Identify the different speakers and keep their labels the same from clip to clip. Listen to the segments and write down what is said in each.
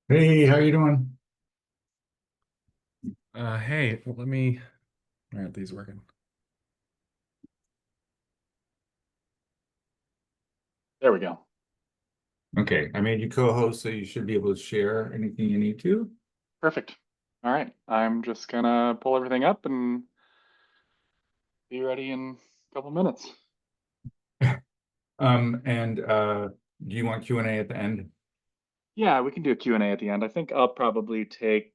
Speaker 1: Hey, how you doing?
Speaker 2: Hey, let me. Why aren't these working?
Speaker 3: There we go.
Speaker 1: Okay, I made you co-host, so you should be able to share anything you need to.
Speaker 3: Perfect. All right. I'm just gonna pull everything up and be ready in a couple minutes.
Speaker 1: And do you want Q&A at the end?
Speaker 3: Yeah, we can do a Q&A at the end. I think I'll probably take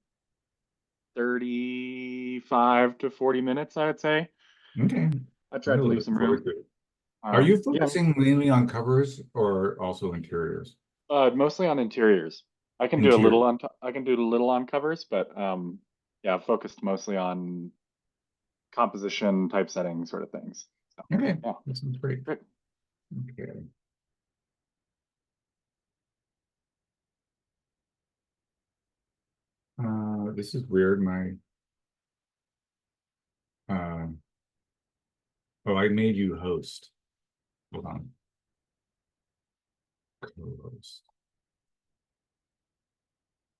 Speaker 3: 35 to 40 minutes, I would say.
Speaker 1: Okay,
Speaker 3: I
Speaker 1: I'm
Speaker 3: tried to leave
Speaker 1: looking
Speaker 3: some
Speaker 1: forward
Speaker 3: room.
Speaker 1: to it. Are you
Speaker 3: Yeah,
Speaker 1: focusing mainly on covers or also interiors?
Speaker 3: mostly on interiors. I can do a little
Speaker 1: Interior.
Speaker 3: on I can do a little on covers, but yeah, focused mostly on composition, typesetting sort of things. So,
Speaker 1: Okay,
Speaker 3: yeah,
Speaker 1: that sounds great.
Speaker 3: great.
Speaker 1: Okay. This is weird. Uh, oh, I made you host. Hold on. Co-host.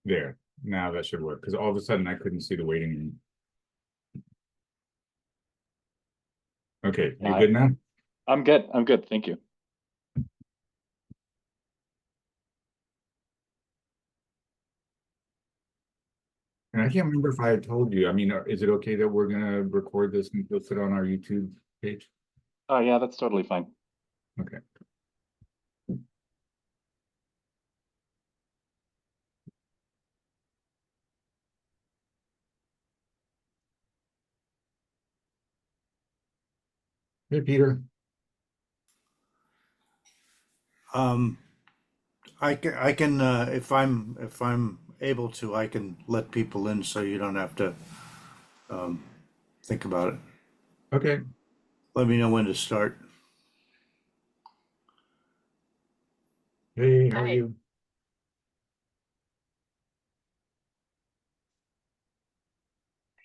Speaker 1: There. Now that should work because all of a sudden I couldn't see the waiting room. Okay,
Speaker 3: Yeah,
Speaker 1: you good now?
Speaker 3: I'm good. I'm good. Thank you.
Speaker 1: And I can't remember if I had told you. I mean, is it okay that we're gonna record this and post it on our YouTube page?
Speaker 3: Oh, yeah, that's totally fine.
Speaker 1: Okay. Hey, Peter.
Speaker 4: Um, I can, if I'm able to, I can let people in so you don't have to think about it.
Speaker 1: Okay.
Speaker 4: Let me know when to start.
Speaker 1: Hey, how are
Speaker 5: Hi,
Speaker 1: you?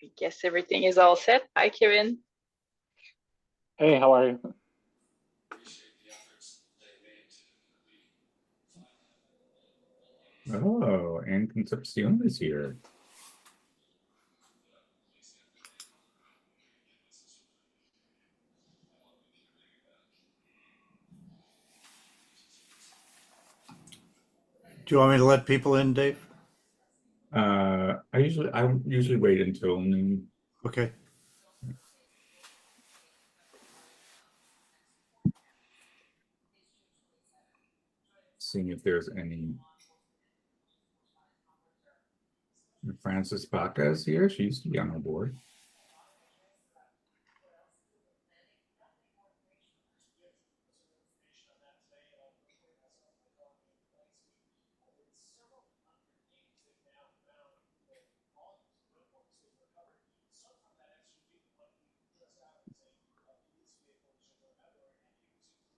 Speaker 5: I guess everything is all set. Hi, Kevin.
Speaker 3: Hey, how are you?
Speaker 1: Oh, and Concepcion is here.
Speaker 4: Do you want me to let people in, Dave?
Speaker 1: I usually wait until noon,
Speaker 4: Okay.
Speaker 1: seeing if there's any. Frances Baca is here. She used to be on our board.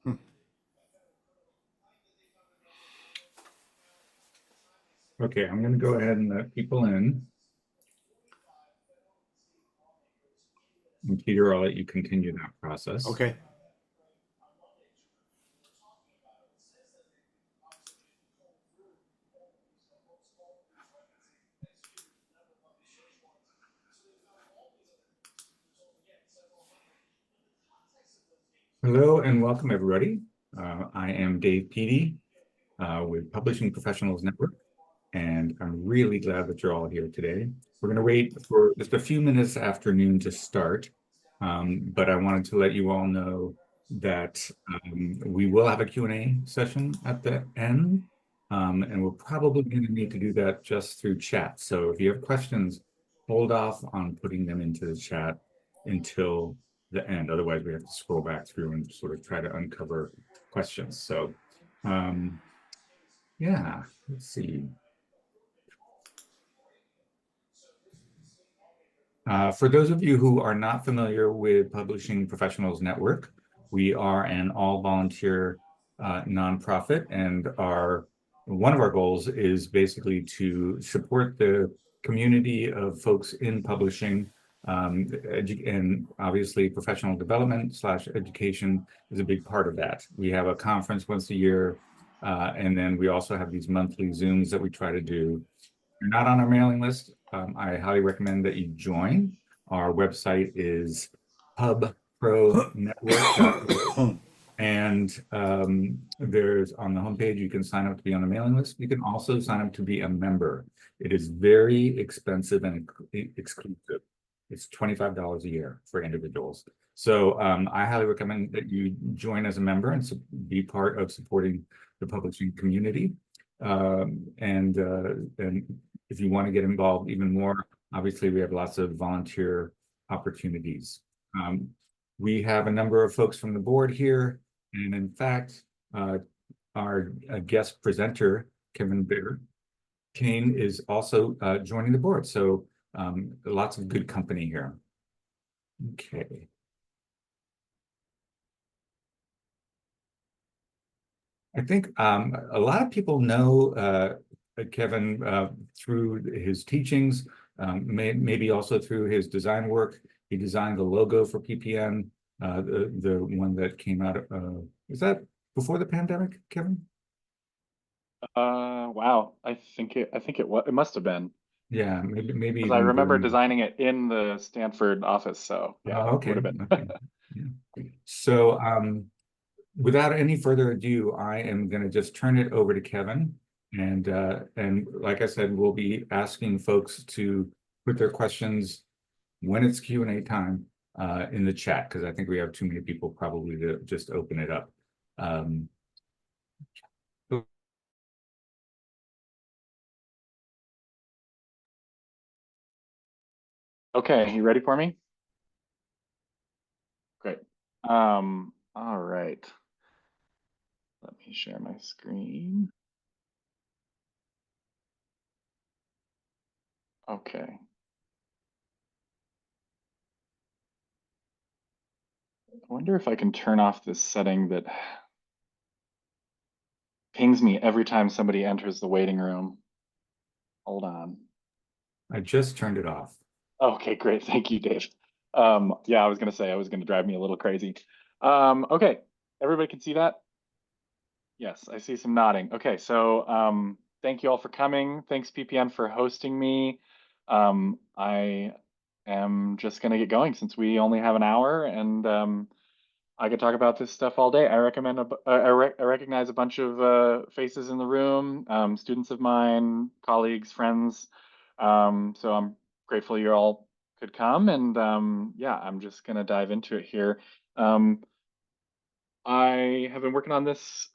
Speaker 4: Hmm.
Speaker 1: Okay, I'm gonna go ahead and let people in. And Peter, I'll let you continue that process.
Speaker 4: Okay.
Speaker 1: Hello and welcome, everybody. I am Dave Peedy with Publishing Professionals Network, and I'm really glad that you're all here today. We're going to wait for just a few minutes after noon to start, but I wanted to let you all know that we will have a Q&A session at the end, and we're probably going to need to do that just through chat. So if you have questions, hold off on putting them into the chat until the end. Otherwise, we have to scroll back through and sort of try to uncover questions. So yeah, let's see. For those of you who are not familiar with Publishing Professionals Network, we are an all-volunteer nonprofit, and one of our goals is basically to support the community of folks in publishing, and obviously professional development / education is a big part of that. We have a conference once a year And then we also have these monthly Zooms that we try to do. If you're not on our mailing list, I highly recommend that you join. Our website is pubpronetwork.org. And there's on the homepage, you can sign up to be on the mailing list. You can also sign up to be a member. It is very expensive and exclusive. It's $25 a year for individuals. So I highly recommend that you join as a member and be part of supporting the publishing community. And if you want to get involved even more, obviously we have lots of volunteer opportunities. We have a number of folks from the board here. And in fact, our guest presenter, Kevin Barrett Kane, is also joining the board. So lots of good company here. Okay. I think a lot of people know Kevin through his teachings, maybe also through his design work. He designed the logo for PPN, the one that came out. Is that before the pandemic, Kevin?
Speaker 3: Wow. I think it must have been.
Speaker 1: Yeah, maybe
Speaker 3: Because I
Speaker 1: even
Speaker 3: remember
Speaker 1: during...
Speaker 3: designing it in the Stanford office. So yeah,
Speaker 1: Oh, okay.
Speaker 3: would have been.
Speaker 1: Okay. Yeah. So without any further ado, I am going to just turn it over to Kevin. And like I said, we'll be asking folks to put their questions when it's Q&A time in the chat, because I think we have too many people probably to just open it up.
Speaker 3: Okay, you ready for me? Great. All right. Let me share my screen. Okay. I wonder if I can turn off this setting that pings me every time somebody enters the waiting room. Hold on.
Speaker 1: I just turned it off.
Speaker 3: Okay, great. Thank you, Dave. Yeah, I was gonna say I was gonna drive me a little crazy. Okay, everybody can see that? Yes, I see some nodding. Okay, so thank you all for coming. Thanks PPN for hosting me. I am just gonna get going since we only have an hour, and I could talk about this stuff all day. I recommend I recognize a bunch of faces in the room, students of mine, colleagues, friends. So I'm grateful you all could come, and yeah, I'm just gonna dive into it here. I have been working on this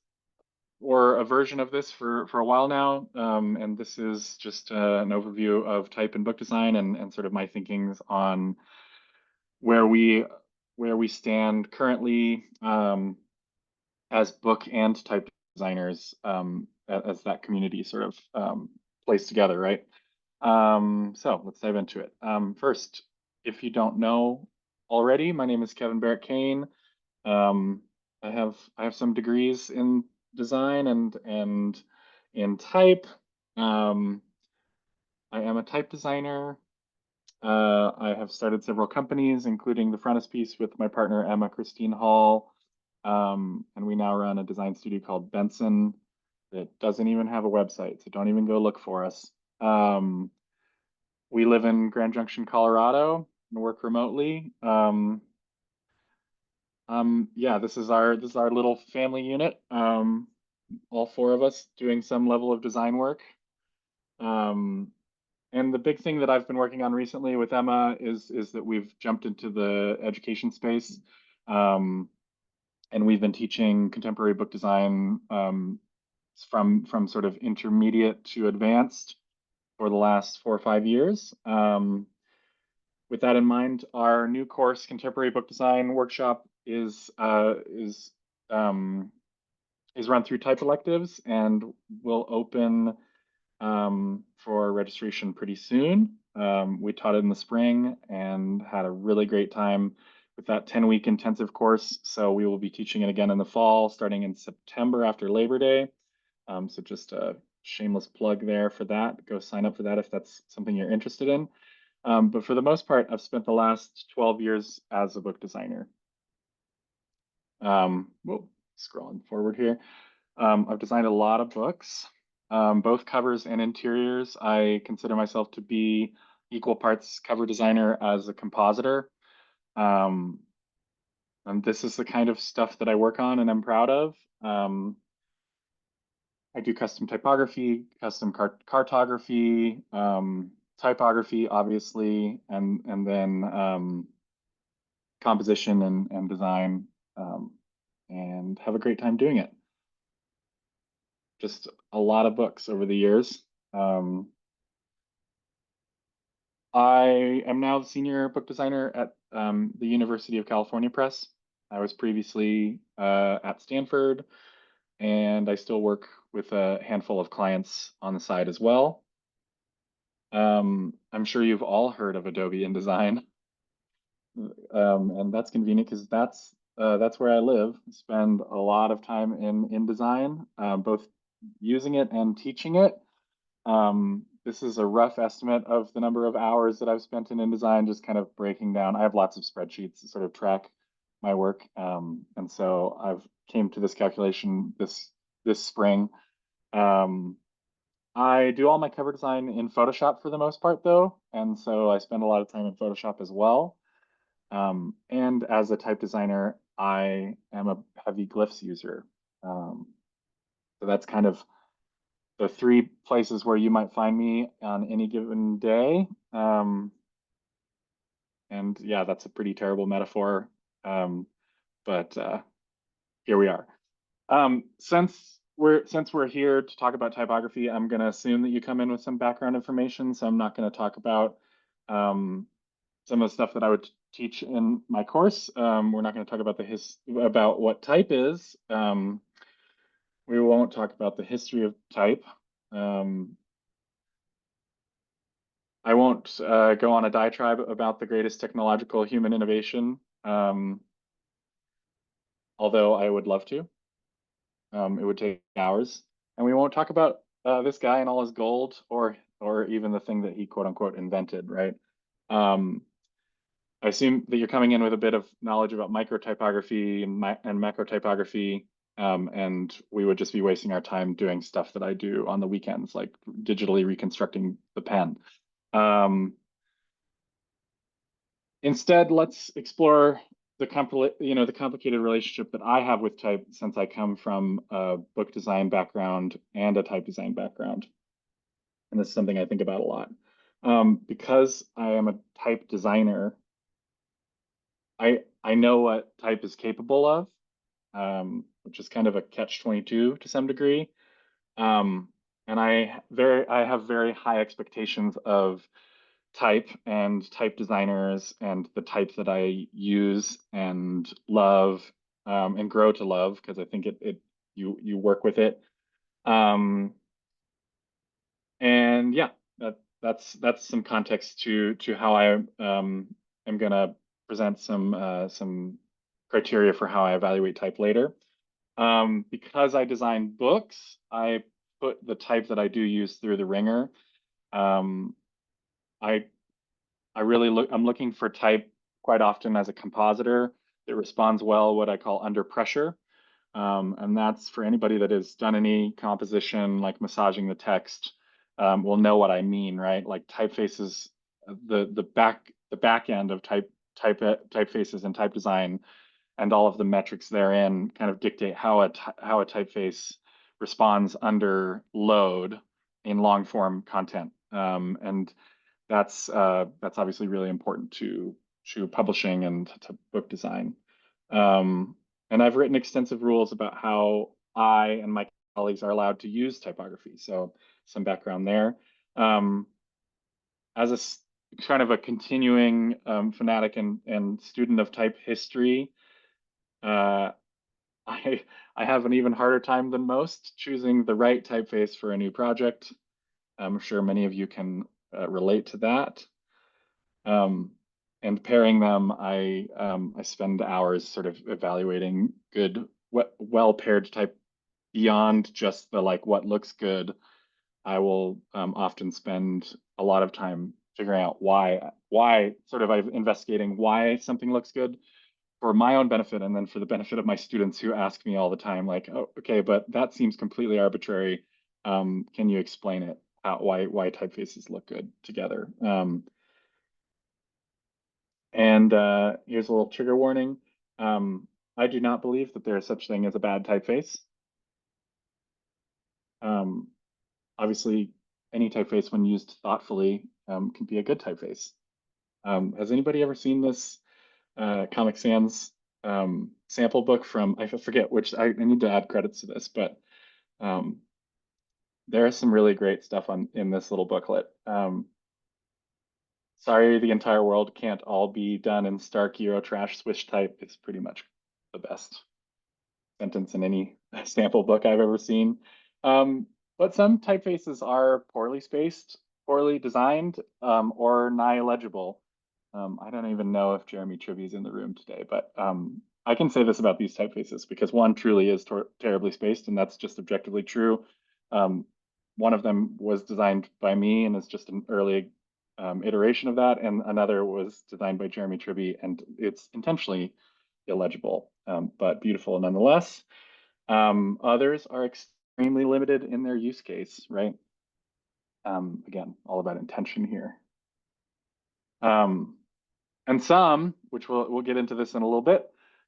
Speaker 3: or a version of this for a while now, and this is just an overview of type and book design and sort of my thinkings on where we stand currently as book and type designers, as that community sort of plays together, right? So let's dive into it. First, if you don't know already, my name is Kevin Barrett Kane. I have some degrees in design and in type. I am a type designer. I have started several companies, including the Frontispiece with my partner Emma Christine Hall, and we now run a design studio called Benson that doesn't even have a website, so don't even go look for us. We live in Grand Junction, Colorado, and work remotely. Yeah, this is our little family unit. All four of us doing some level of design work. And the big thing that I've been working on recently with Emma is that we've jumped into the education space, and we've been teaching contemporary book design from sort of intermediate to advanced for the last 4 or 5 years. With that in mind, our new course, Contemporary Book Design Workshop, is run through Type Electives and will open for registration pretty soon. We taught it in the spring and had a really great time with that 10-week intensive course. So we will be teaching it again in the fall, starting in September after Labor Day. So just a shameless plug there for that. Go sign up for that if that's something you're interested in. But for the most part, I've spent the last 12 years as a book designer. Whoa, scrolling forward here. I've designed a lot of books, both covers and interiors. I consider myself to be equal parts cover designer as a compositor. And this is the kind of stuff that I work on and I'm proud of. I do custom typography, custom cartography, typography, obviously, and then composition and design, and have a great time doing it. Just a lot of books over the years. I am now the senior book designer at the University of California Press. I was previously at Stanford, and I still work with a handful of clients on the side as well. I'm sure you've all heard of Adobe InDesign, and that's convenient because that's where I live. Spend a lot of time in InDesign, both using it and teaching it. This is a rough estimate of the number of hours that I've spent in InDesign, just kind of breaking down. I have lots of spreadsheets to sort of track my work, and so I've came to this calculation this spring. I do all my cover design in Photoshop for the most part, though, and so I spend a lot of time in Photoshop as well. And as a type designer, I am a heavy glyphs user. So that's kind of the three places where you might find me on any given day. And yeah, that's a pretty terrible metaphor, but here we are. Since we're here to talk about typography, I'm going to assume that you come in with some background information, so I'm not going to talk about some of the stuff that I would teach in my course. We're not going to talk about about what type is. We won't talk about the history of type. I won't go on a diatribe about the greatest technological human innovation, although I would love to. It would take hours. And we won't talk about this guy and all his gold, or even the thing that he quote unquote invented, right? I assume that you're coming in with a bit of knowledge about microtypography and macro typography, and we would just be wasting our time doing stuff that I do on the weekends, like digitally reconstructing the pen. Instead, let's explore the complicated relationship that I have with type, since I come from a book design background and a type design background. And this is something I think about a lot. Because I am a type designer, I know what type is capable of, which is kind of a catch-22 to some degree. And I have very high expectations of type and type designers and the types that I use and love, and grow to love, because I think you work with it. And yeah, that's some context to how I am gonna present some criteria for how I evaluate type later. Because I design books, I put the type that I do use through the ringer. I'm looking for type quite often as a compositor that responds well what I call under pressure. And that's for anybody that has done any composition, like massaging the text, will know what I mean, right? Like typefaces, the back end of typefaces and type design, and all of the metrics therein kind of dictate how a typeface responds under load in long form content. And that's obviously really important to publishing and to book design. And I've written extensive rules about how I and my colleagues are allowed to use typography. So some background there. As a kind of a continuing fanatic and student of type history, I have an even harder time than most choosing the right typeface for a new project. I'm sure many of you can relate to that. And pairing them, I spend hours sort of evaluating good, well paired type beyond just the like what looks good. I will often spend a lot of time figuring out why sort of investigating why something looks good for my own benefit and then for the benefit of my students who ask me all the time, like, oh, okay, but that seems completely arbitrary. Can you explain it? Why typefaces look good together? Here's a little trigger warning. I do not believe that there is such thing as a bad typeface. Obviously, any typeface, when used thoughtfully, can be a good typeface. Has anybody ever seen this Comic Sans sample book from, I forget which, I need to add credits to this, but there is some really great stuff in this little booklet. Sorry, the entire world can't all be done in stark Eurotrash Swish type is pretty much the best sentence in any sample book I've ever seen. But some typefaces are poorly spaced, poorly designed, or nigh illegible. I don't even know if Jeremy Trivey's in the room today, but I can say this about these typefaces because one truly is terribly spaced, and that's just objectively true. One of them was designed by me and is just an early iteration of that, and another was designed by Jeremy Trivey, and it's intentionally illegible, but beautiful nonetheless. Others are extremely limited in their use case, right? Again, all about intention here. And some, which we'll get into this in a little bit,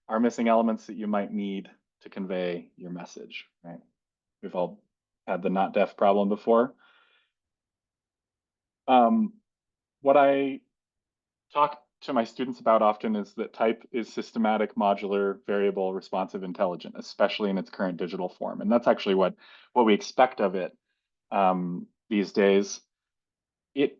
Speaker 3: are missing elements that you might need to convey your message, right? We've all had the not deaf problem before. What I talk to my students about often is that type is systematic, modular, variable, responsive, intelligent, especially in its current digital form. And that's actually what we expect of it these days. It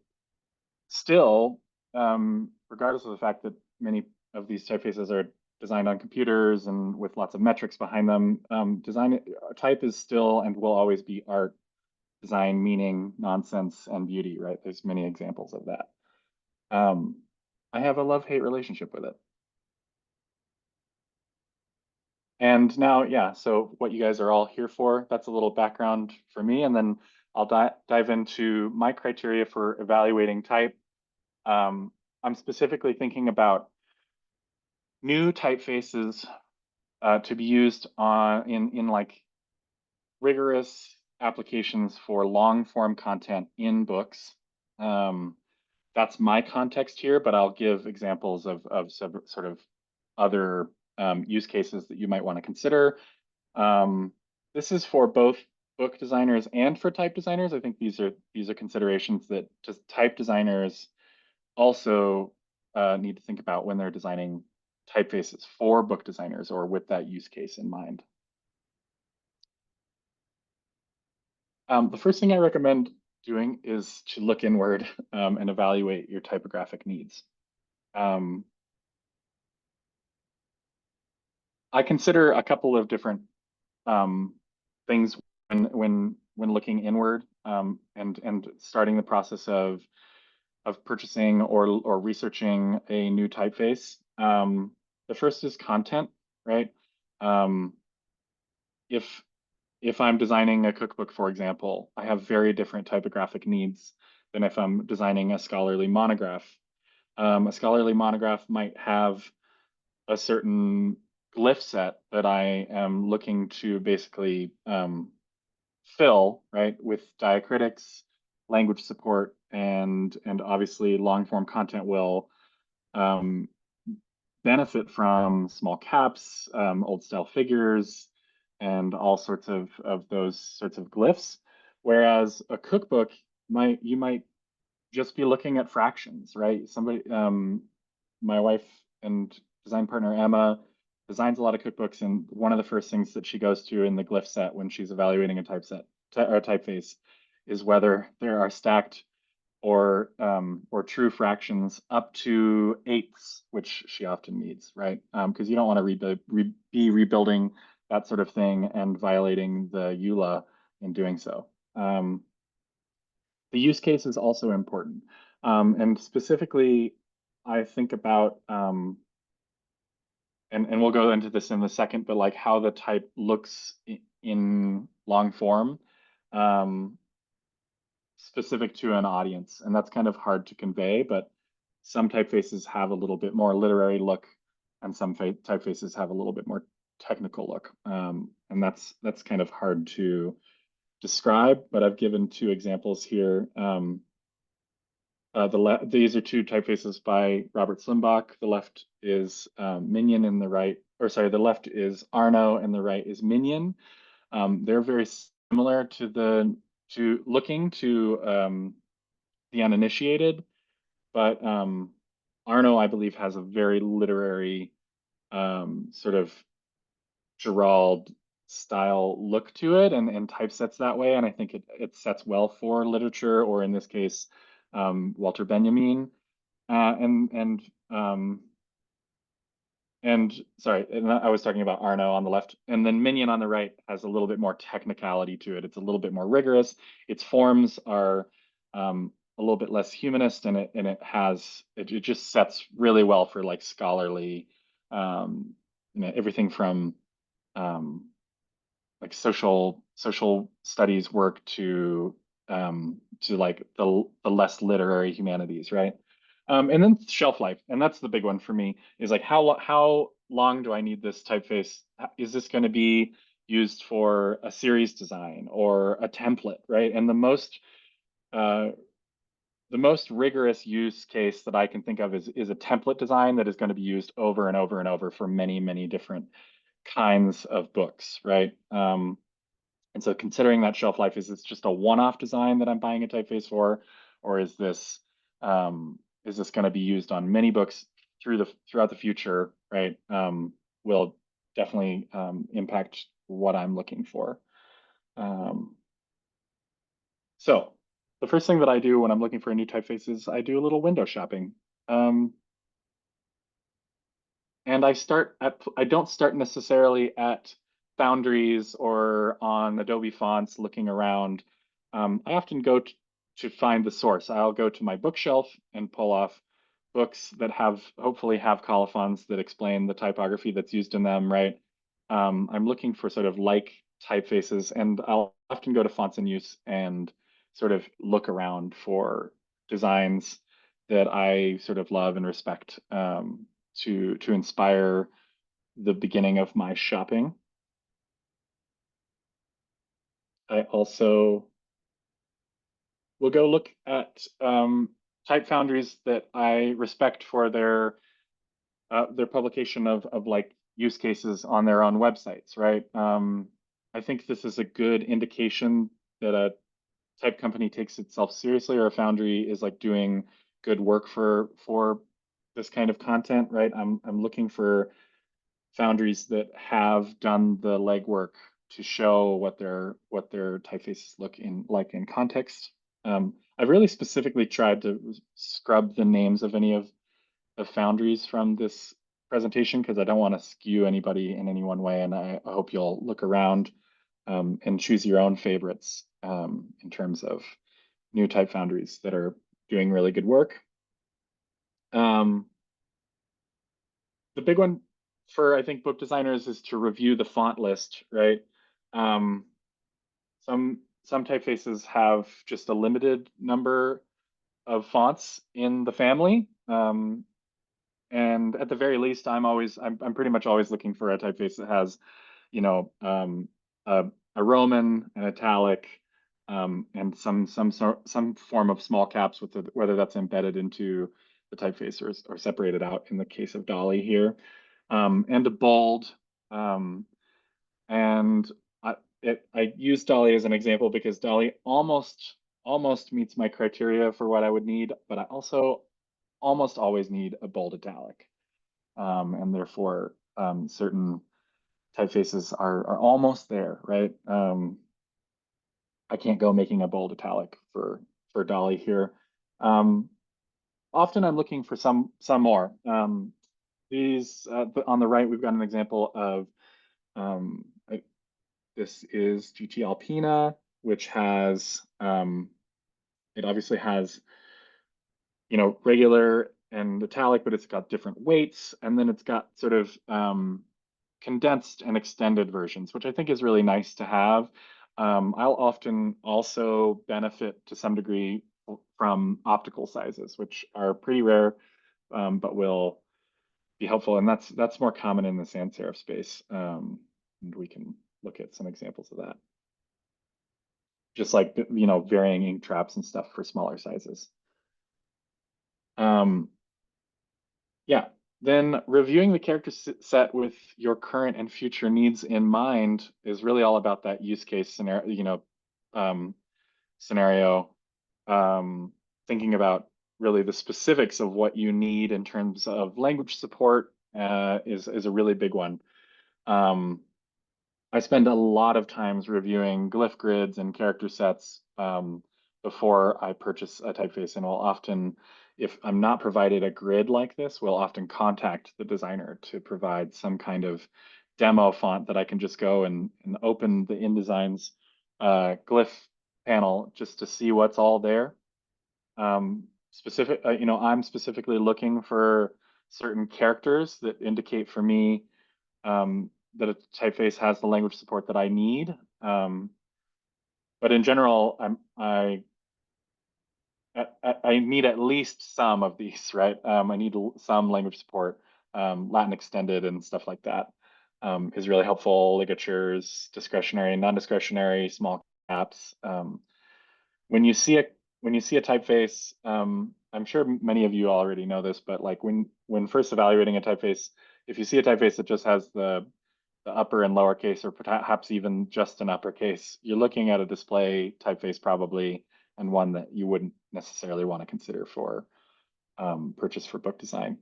Speaker 3: still, regardless of the fact that many of these typefaces are designed on computers and with lots of metrics behind them, type is still and will always be art, design, meaning, nonsense, and beauty, right? There's many examples of that. I have a love-hate relationship with it. And now, yeah, so what you guys are all here for, that's a little background for me, and then I'll dive into my criteria for evaluating type. I'm specifically thinking about new typefaces to be used in like rigorous applications for long form content in books. That's my context here, but I'll give examples of sort of other use cases that you might want to consider. This is for both book designers and for type designers. I think these are considerations that just type designers also need to think about when they're designing typefaces for book designers or with that use case in mind. The first thing I recommend doing is to look inward and evaluate your typographic needs. I consider a couple of different things when looking inward and starting the process of purchasing or researching a new typeface. The first is content, right? If I'm designing a cookbook, for example, I have very different typographic needs than if I'm designing a scholarly monograph. A scholarly monograph might have a certain glyph set that I am looking to basically fill, right, with diacritics, language support, and obviously long form content will benefit from small caps, old style figures, and all sorts of those sorts of glyphs. Whereas a cookbook you might just be looking at fractions, right? Somebody, my wife and design partner Emma designs a lot of cookbooks, and one of the first things that she goes to in the glyph set when she's evaluating a typeface is whether there are stacked or true fractions up to eighths, which she often needs, right? Because you don't want to be rebuilding that sort of thing and violating the EULA in doing so. The use case is also important. And specifically, I think about, and we'll go into this in a second, but like how the type looks in long form, specific to an audience. And that's kind of hard to convey, but some typefaces have a little bit more literary look some typefaces have a little bit more technical look. And that's kind of hard to describe, but I've given two examples here. These are two typefaces by Robert Slimbach. The left is Minion, and the right, or sorry, the left is Arno, and the right is Minion. They're very similar to the uninitiated, but Arno, I believe, has a very literary sort of Gerald style look to it, and typesets that way, and I think it sets well for literature, or in this case, Walter Benjamin, and sorry, and I was talking about Arno on the left, and then Minion on the right has a little bit more technicality to it. It's a little bit more rigorous. Its forms are a little bit less humanist, and it just sets really well for like scholarly, everything from like social studies work to like the less literary humanities, right? And then shelf life, and that's the big one for me, is like how long do I need this typeface? Is this going to be used for a series design or a template, right? And the most rigorous use case that I can think of is a template design that is going to be used over and over and over for many, many different kinds of books, right? And so considering that shelf life, is this just a one-off design that I'm buying a typeface for, or is this going to be used on many books throughout the future, right? Will definitely impact what I'm looking for. So the first thing that I do when I'm looking for a new typeface is I do a little window shopping. And I don't start necessarily at Foundries or on Adobe fonts looking around. I often go to find the source. I'll go to my bookshelf and pull off books that hopefully have colophons that explain the typography that's used in them, right? I'm looking for sort of like typefaces, and I'll often go to fonts in use and sort of look around for designs that I sort of love and respect, to inspire the beginning of my shopping. I also will go look at type foundries that I respect for their publication of like use cases on their own websites, right? I think this is a good indication that a type company takes itself seriously, or a foundry is like doing good work for this kind of content, right? I'm looking for foundries that have done the legwork to show what their typefaces look like in context. I've really specifically tried to scrub the names of any of the foundries from this presentation because I don't want to skew anybody in any one way, and I hope you'll look around and choose your own favorites in terms of new type foundries that are doing really good work. The big one for, I think, book designers is to review the font list, right? Some typefaces have just a limited number of fonts in the family. And at the very least, I'm pretty much always looking for a typeface that has, a Roman, an italic, and some form of small caps, whether that's embedded into the typeface or separated out in the case of Dolly here, and a bold. And I use Dolly as an example because Dolly almost meets my criteria for what I would need, but I also almost always need a bold italic, and therefore certain typefaces are almost there, right? I can't go making a bold italic for Dolly here. Often I'm looking for some more. These on the right, we've got an example of this is GT Alpina, which has it obviously has regular and italic, but it's got different weights, and then it's got sort of condensed and extended versions, which I think is really nice to have. I'll often also benefit to some degree from optical sizes, which are pretty rare, but will be helpful. And that's more common in the sans serif space. And we can look at some examples of that. Just like, you know, varying ink traps and stuff for smaller sizes. Yeah, then reviewing the character set with your current and future needs in mind is really all about that use case scenario, you know, scenario. Thinking about really the specifics of what you need in terms of language support is a really big one. I spend a lot of times reviewing glyph grids and character sets before I purchase a typeface, and will often, if I'm not provided a grid like this, will often contact the designer to provide some kind of demo font that I can just go and open the InDesign's glyph panel just to see what's all there. You know, I'm specifically looking for certain characters that indicate for me that a typeface has the language support that I need. But in general, I need at least some of these, right? I need some language support, Latin extended and stuff like that is really helpful. Ligatures, discretionary, non-discretionary, small caps. When you see a typeface, I'm sure many of you already know this, but like when first evaluating a typeface, if you see a typeface that just has the upper and lowercase, or perhaps even just an uppercase, you're looking at a display typeface probably, and one that you wouldn't necessarily want to consider for purchase for book design.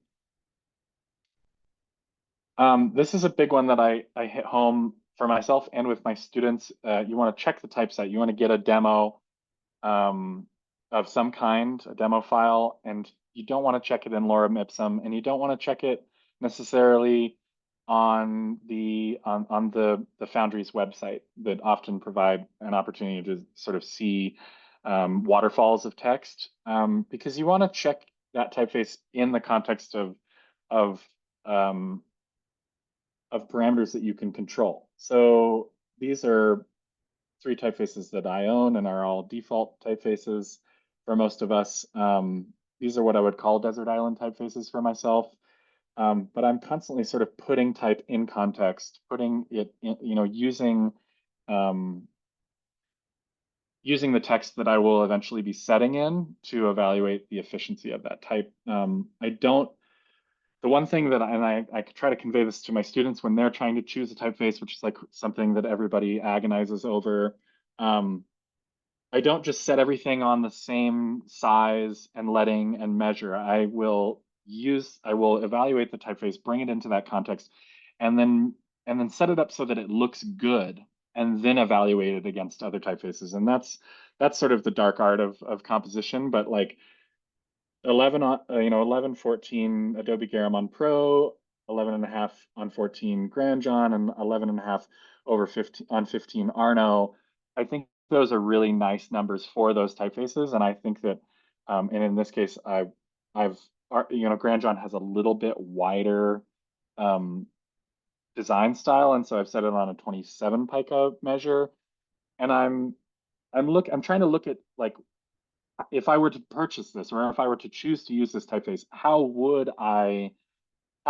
Speaker 3: This is a big one that I hit home for myself and with my students. You want to check the typeset. You want to get a demo of some kind, a demo file, and you don't want to check it in lorem ipsum, and you don't want to check it necessarily on the Foundry's website that often provide an opportunity to sort of see waterfalls of text, because you want to check that typeface in the context of parameters that you can control. So these are 3 typefaces that I own and are all default typefaces for most of us. These are what I would call desert island typefaces for myself. But I'm constantly sort of putting type in context, putting it in, you know, using the text that I will eventually be setting in to evaluate the efficiency of that type. The one thing that I try to convey this to my students when they're trying to choose a typeface, which is like something that everybody agonizes over. I don't just set everything on the same size and leading and measure. I will evaluate the typeface, bring it into that context, and then set it up so that it looks good, and then evaluate it against other typefaces. And that's sort of the dark art of composition. But like 1114 Adobe Garamond Pro, 11.5 on 14 Grand John, and 11.5 over 15 on 15 Arno. I think those are really nice numbers for those typefaces, and I think that, and in this case, Grand John has a little bit wider design style, and so I've set it on a 27 pica measure, and I'm trying to look at, like, if I were to purchase this, or if I were to choose to use this typeface, how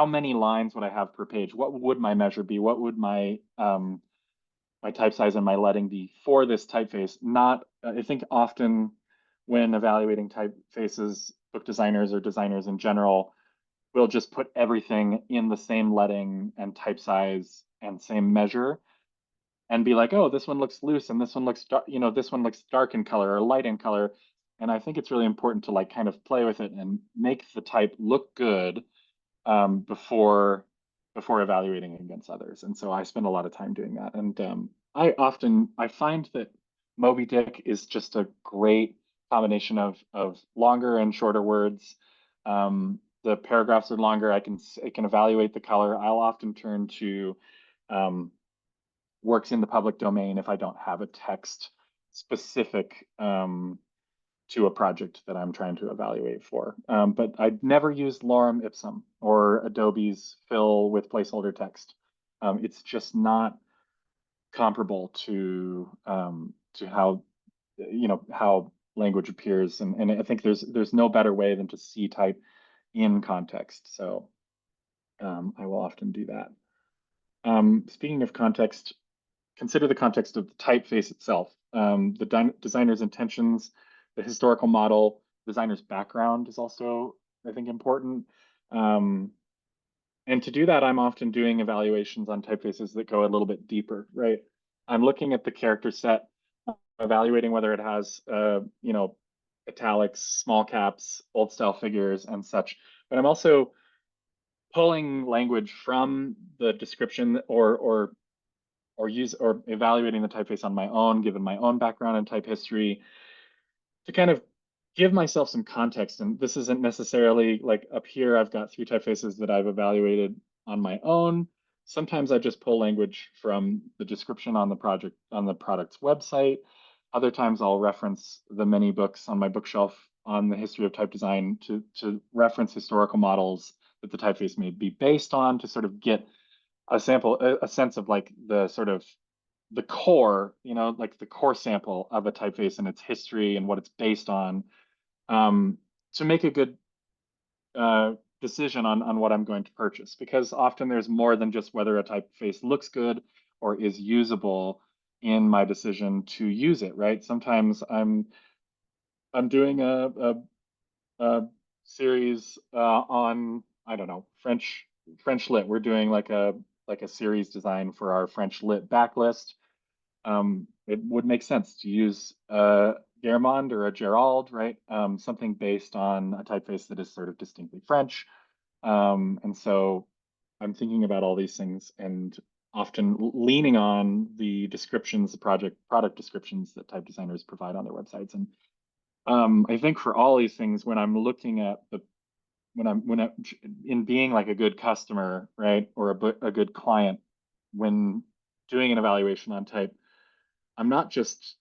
Speaker 3: many lines would I have per page? What would my measure be? What would my my type size and my leading be for this typeface? I think often when evaluating typefaces, book designers or designers in general will just put everything in the same leading and type size and same measure, and be like, oh, this one looks loose and this one looks dark, you know, this one looks dark in color or light in color. And I think it's really important to like kind of play with it and make the type look good before evaluating against others. And so I spend a lot of time doing that. And I find that Moby Dick is just a great combination of longer and shorter words. The paragraphs are longer. It can evaluate the color. I'll often turn to works in the public domain if I don't have a text specific to a project that I'm trying to evaluate for. But I'd never used lorem ipsum or Adobe's fill with placeholder text. It's just not comparable to how, you know, how language appears, and I think there's no better way than to see type in context. So I will often do that. Speaking of context, consider the context of the typeface itself, the designer's intentions, the historical model, designer's background is also, I think, important. And to do that, I'm often doing evaluations on typefaces that go a little bit deeper, right? I'm looking at the character set, evaluating whether it has, italics, small caps, old style figures, and such. But I'm also pulling language from the description or evaluating the typeface on my own, given my own background in type history, to kind of give myself some context. And this isn't necessarily like up here, I've got 3 typefaces that I've evaluated on my own. Sometimes I just pull language from the description on the product's website. Other times I'll reference the many books on my bookshelf on the history of type design to reference historical models that the typeface may be based on, to sort of get a sense of like the sort of the core, like the core sample of a typeface and its history and what it's based on, to make a good decision on what I'm going to purchase. Because often there's more than just whether a typeface looks good or is usable in my decision to use it, right? Sometimes I'm doing a series on, I don't know, French lit. We're doing like a series design for our French lit backlist. It would make sense to use a Guermond or a Gerald, right? Something based on a typeface that is sort of distinctly French. And so I'm thinking about all these things and often leaning on the descriptions, the product descriptions that type designers provide on their websites. And I think for all these things, when I'm looking at when I'm in being like a good customer, right, or a good client, when doing an evaluation on type, I'm not just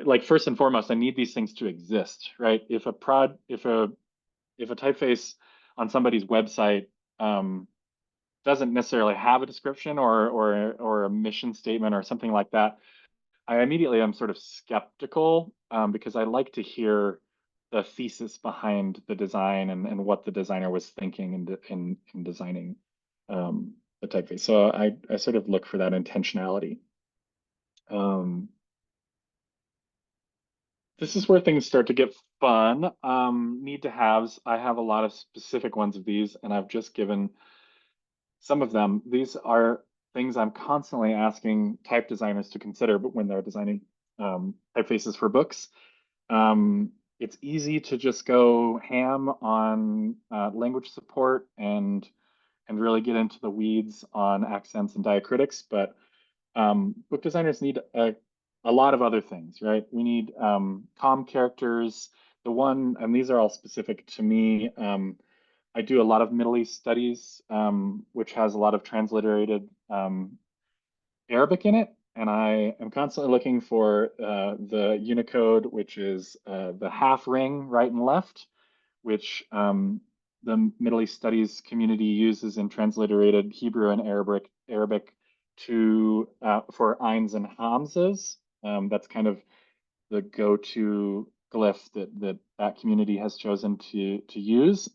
Speaker 3: like, first and foremost, I need these things to exist, right? If a typeface on somebody's website doesn't necessarily have a description or a mission statement or something like that, I immediately am sort of skeptical, because I like to hear the thesis behind the design and what the designer was thinking in designing the typeface. So I sort of look for that intentionality. This is where things start to get fun. Need to haves. I have a lot of specific ones of these, and I've just given some of them. These are things I'm constantly asking type designers to consider, but when they're designing typefaces for books. It's easy to just go ham on language support and really get into the weeds on accents and diacritics, but book designers need a lot of other things, right? We need com characters. And these are all specific to me. I do a lot of Middle East studies, which has a lot of transliterated Arabic in it. And I am constantly looking for the Unicode, which is the half ring right and left, which the Middle East studies community uses in transliterated Hebrew and Arabic for eins and hamzas. That's kind of the go-to glyph that community has chosen to use.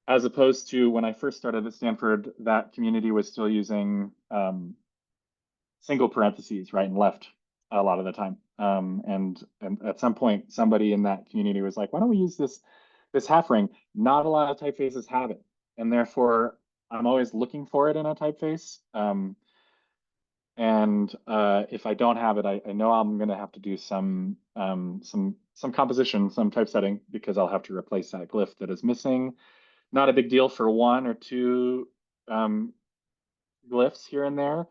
Speaker 3: As opposed to when I first started at Stanford, that community was still using single parentheses right and left a lot of the time. And at some point, somebody in that community was like, why don't we use this half ring? Not a lot of typefaces have it. And therefore, I'm always looking for it in a typeface. And if I don't have it, I know I'm going to have to do some composition, some typesetting, because I'll have to replace that glyph that is missing. Not a big deal for 1 or 2 glyphs here and there,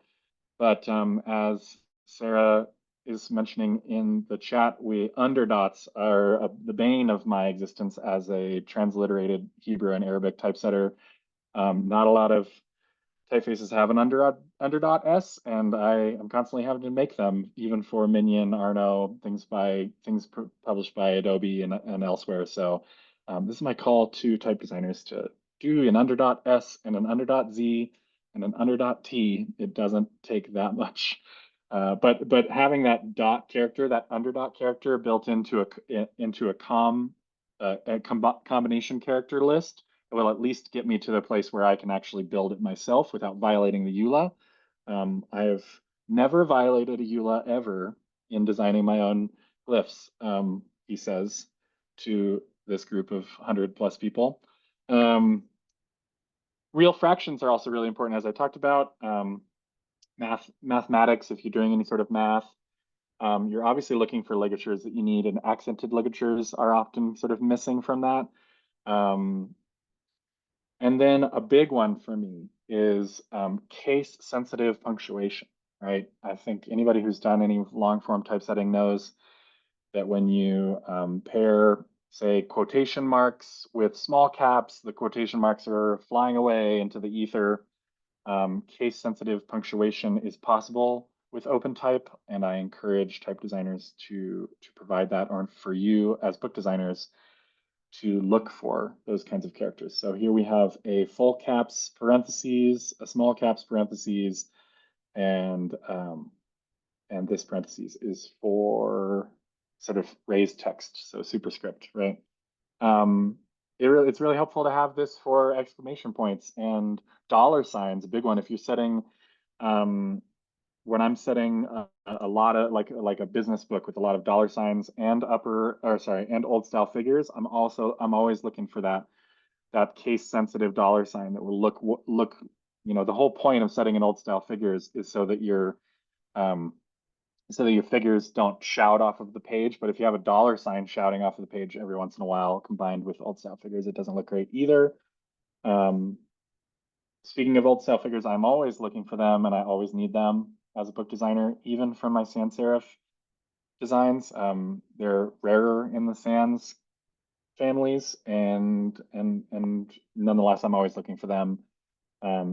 Speaker 3: but as Sarah is mentioning in the chat, underdots are the bane of my existence as a transliterated Hebrew and Arabic typesetter. Not a lot of typefaces have an underdot S, and I am constantly having to make them, even for Minion, Arno, things published by Adobe and elsewhere. So this is my call to type designers to do an underdot S and an underdot Z and an underdot T. It doesn't take that much. But having that dot character, that underdot character built into a combination character list will at least get me to the place where I can actually build it myself without violating the EULA. I've never violated a EULA ever in designing my own glyphs, he says to this group of 100+ people. Real fractions are also really important, as I talked about. Mathematics, if you're doing any sort of math, you're obviously looking for ligatures that you need, and accented ligatures are often sort of missing from that. And then a big one for me is case-sensitive punctuation, right? I think anybody who's done any long-form typesetting knows that when you pair, say, quotation marks with small caps, the quotation marks are flying away into the ether. Case-sensitive punctuation is possible with OpenType, and I encourage type designers to provide that, or for you as book designers to look for those kinds of characters. So here we have a full caps parentheses, a small caps parentheses, and this parentheses is for sort of raised text, so superscript, right? It's really helpful to have this for exclamation points and dollar signs, a big one. If you're setting, when I'm setting a lot of like a business book with a lot of dollar signs and and old style figures, I'm always looking for that case sensitive dollar sign that will look, you know, the whole point of setting an old style figures is so that your figures don't shout off of the page. But if you have a dollar sign shouting off of the page every once in a while, combined with old style figures, it doesn't look great either. Speaking of old style figures, I'm always looking for them, and I always need them as a book designer, even from my sans serif designs. They're rarer in the sans families, and nonetheless, I'm always looking for them.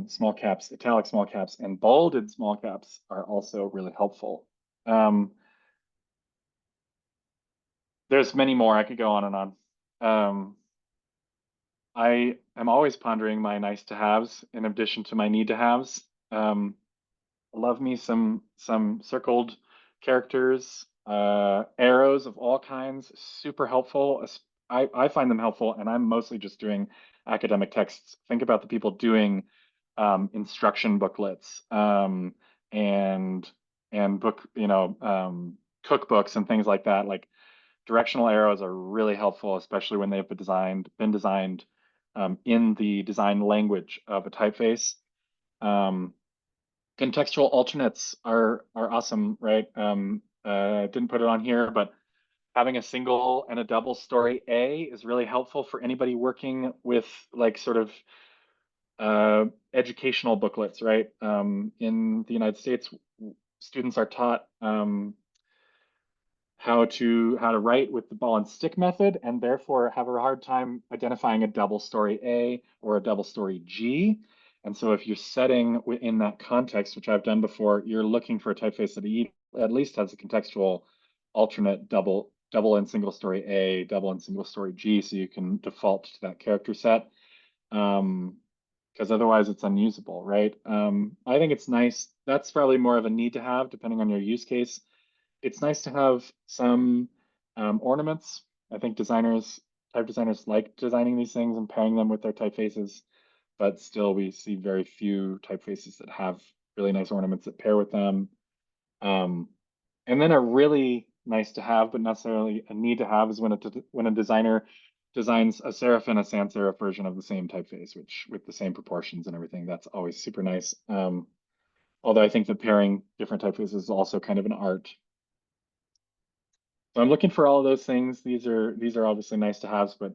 Speaker 3: Small caps, italic small caps, and bolded small caps are also really helpful. There's many more. I could go on and on. I am always pondering my nice to haves in addition to my need to haves. Love me some circled characters, arrows of all kinds, super helpful. I find them helpful, and I'm mostly just doing academic texts. Think about the people doing instruction booklets and book, you know, cookbooks and things like that. Like directional arrows are really helpful, especially when they've been designed in the design language of a typeface. Contextual alternates are awesome, right? Didn't put it on here, but having a single and a double story A is really helpful for anybody working with like sort of educational booklets, right? In the United States, students are taught how to write with the ball and stick method, and therefore have a hard time identifying a double story A or a double story G. And so if you're setting within that context, which I've done before, you're looking for a typeface that at least has a contextual alternate double and single story A, double and single story G, so you can default to that character set. Because otherwise it's unusable, right? I think it's nice. That's probably more of a need to have, depending on your use case. It's nice to have some ornaments. I think type designers like designing these things and pairing them with their typefaces, but still we see very few typefaces that have really nice ornaments that pair with them. And then a really nice to have, but necessarily a need to have, is when a designer designs a serif and a sans serif version of the same typeface, which with the same proportions and everything. That's always super nice. Although I think that pairing different typefaces is also kind of an art. So I'm looking for all of those things. These are obviously nice to have, but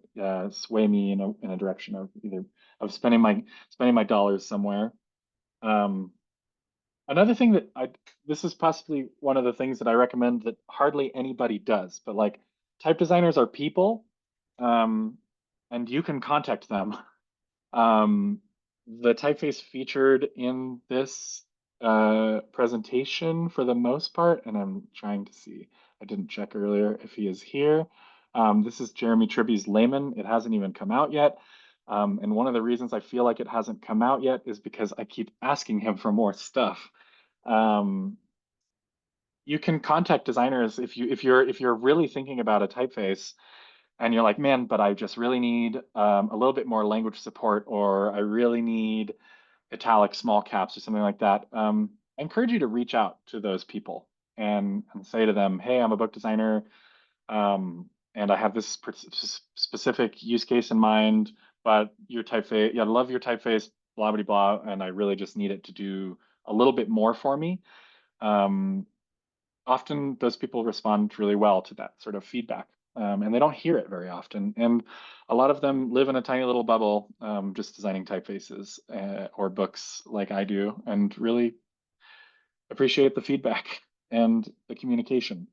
Speaker 3: sway me in a direction of either of spending my dollars somewhere. Another thing that this is possibly one of the things that I recommend that hardly anybody does, but like type designers are people, and you can contact them. The typeface featured in this presentation for the most part, and I'm trying to see, I didn't check earlier if he is here. This is Jeremy Tribby's Layman. It hasn't even come out yet. And one of the reasons I feel like it hasn't come out yet is because I keep asking him for more stuff. You can contact designers if you're really thinking about a typeface and you're like, man, but I just really need a little bit more language support, or I really need italic small caps or something like that, I encourage you to reach out to those people and say to them, hey, I'm a book designer, and I have this specific use case in mind, but your typeface, yeah, I love your typeface, blah, blah, blah, and I really just need it to do a little bit more for me. Often those people respond really well to that sort of feedback, and they don't hear it very often. And a lot of them live in a tiny little bubble, just designing typefaces or books like I do, and really appreciate the feedback and the communication.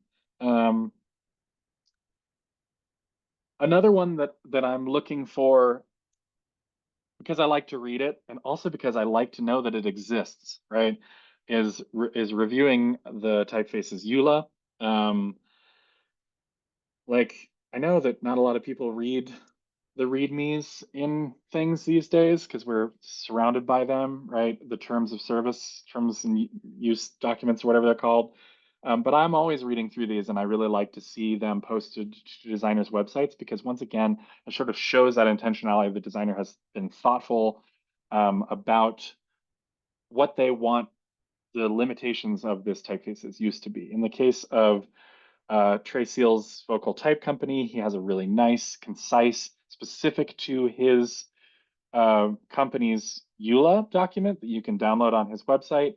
Speaker 3: Another one that I'm looking for, because I like to read it and also because I like to know that it exists, right, is reviewing the typefaces EULA. Like, I know that not a lot of people read the readmes in things these days because we're surrounded by them, right? The terms of service, terms and use documents, or whatever they're called. But I'm always reading through these, and I really like to see them posted to designers' websites because, once again, it sort of shows that intentionality. The designer has been thoughtful about what they want the limitations of this typefaces used to be. In the case of Trey Seal's Vocal Type Company, he has a really nice, concise, specific to his company's EULA document that you can download on his website.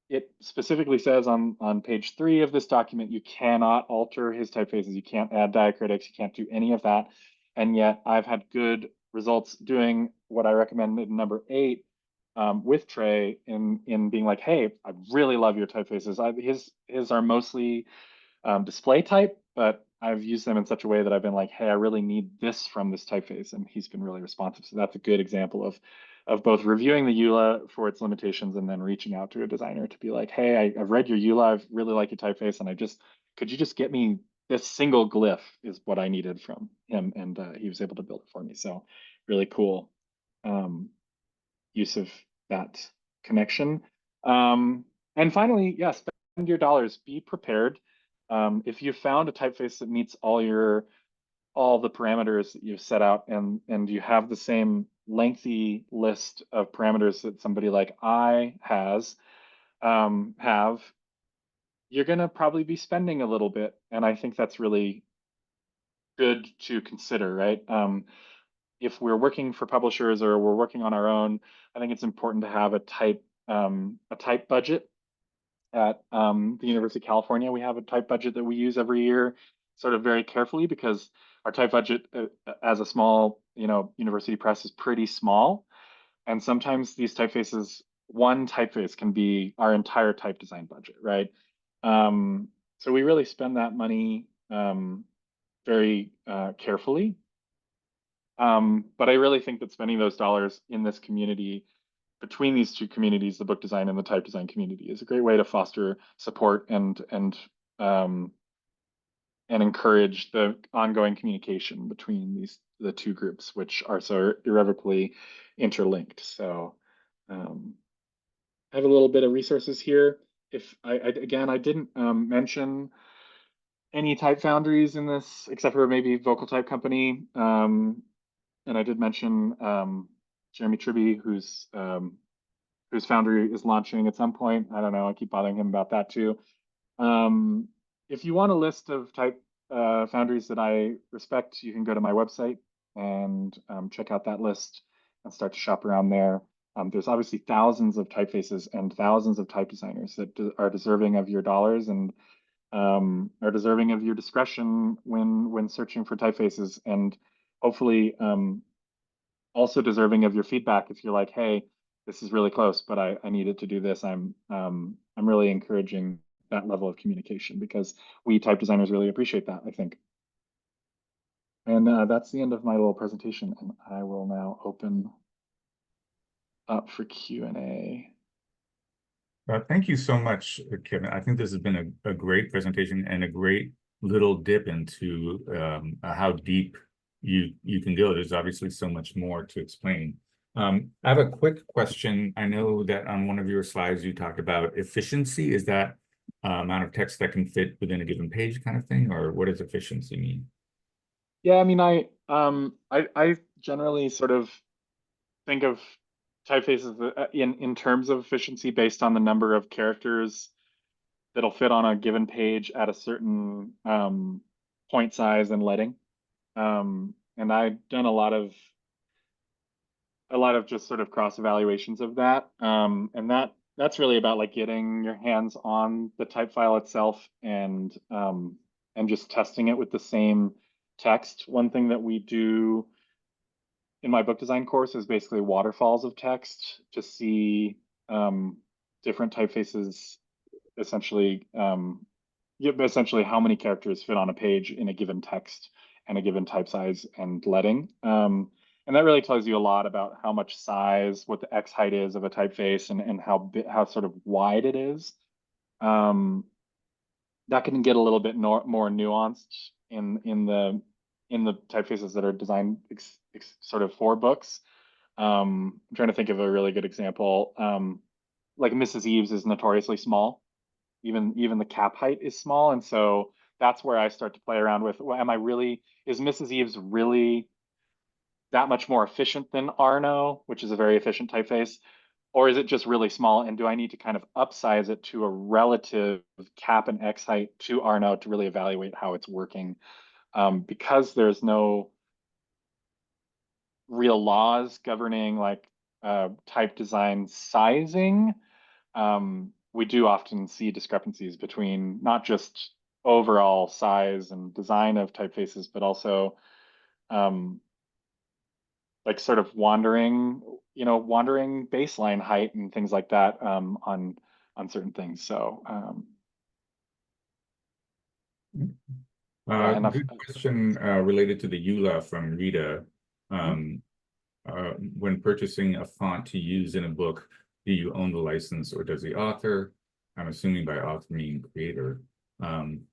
Speaker 3: It specifically says on page 3 of this document, you cannot alter his typefaces, you can't add diacritics, you can't do any of that. And yet I've had good results doing what I recommended in number 8 with Trey in being like, hey, I really love your typefaces. His are mostly display type, but I've used them in such a way that I've been like, hey, I really need this from this typeface, and he's been really responsive. So that's a good example of both reviewing the EULA for its limitations and then reaching out to a designer to be like, hey, I've read your EULA, I really like your typeface, and could you just get me this single glyph is what I needed from him, and he was able to build it for me. So really cool use of that connection. And finally, yes, spend your dollars, be prepared. If you found a typeface that meets all the parameters that you've set out, and you have the same lengthy list of parameters that somebody like I has you're gonna probably be spending a little bit, and I think that's really good to consider, right? If we're working for publishers or we're working on our own, I think it's important to have a tight budget. At the University of California, we have a tight budget that we use every year, sort of very carefully, because our tight budget as a small, university press is pretty small. And sometimes these typefaces, one typeface can be our entire type design budget, right? So we really spend that money very carefully. But I really think that spending those dollars in this community, between these two communities, the book design and the type design community, is a great way to foster support and encourage the ongoing communication between the two groups, which are so irrevocably interlinked. So I have a little bit of resources here. If I didn't mention any type foundries in this, except for maybe Vocal Type Company. And I did mention Jeremy Tribby, whose foundry is launching at some point. I don't know. I keep bothering him about that too. If you want a list of type foundries that I respect, you can go to my website and check out that list and start to shop around there. There's obviously thousands of typefaces and thousands of type designers that are deserving of your dollars and are deserving of your discretion when searching for typefaces, and hopefully also deserving of your feedback if you're like, hey, this is really close, but I needed to do this. I'm really encouraging that level of communication because we type designers really appreciate that, I think. And that's the end of my little presentation, and I will now open up for Q&A.
Speaker 1: Thank you so much, Kevin. I think this has been a great presentation and a great little dip into how deep you can go. There's obviously so much more to explain. I have a quick question. I know that on one of your slides you talked about efficiency. Is that amount of text that can fit within a given page kind of thing, or what does efficiency mean?
Speaker 3: Yeah, I mean, I generally sort of think of typefaces in terms of efficiency based on the number of characters that'll fit on a given page at a certain point size and leading. And I've done a lot of just sort of cross evaluations of that. And that's really about like getting your hands on the type file itself and just testing it with the same text. One thing that we do in my book design course is basically waterfalls of text to see different typefaces, essentially essentially how many characters fit on a page in a given text and a given type size and leading. And that really tells you a lot about how much size, what the X height is of a typeface, and how sort of wide it is. That can get a little bit more nuanced in the typefaces that are designed sort of for books. I'm trying to think of a really good example. Like Mrs. Eves is notoriously small. Even the cap height is small, and so that's where I start to play around with, well, is Mrs. Eves really that much more efficient than Arno, which is a very efficient typeface? Or is it just really small? And do I need to kind of upsize it to a relative cap and X height to Arno to really evaluate how it's working? Because there's no real laws governing like type design sizing, we do often see discrepancies between not just overall size and design of typefaces, but also like sort of wandering baseline height and things like that on certain things. So yeah, enough.
Speaker 1: Good question related to the EULA from Rita. When purchasing a font to use in a book, do you own the license or does the author? I'm assuming by author meaning creator. Can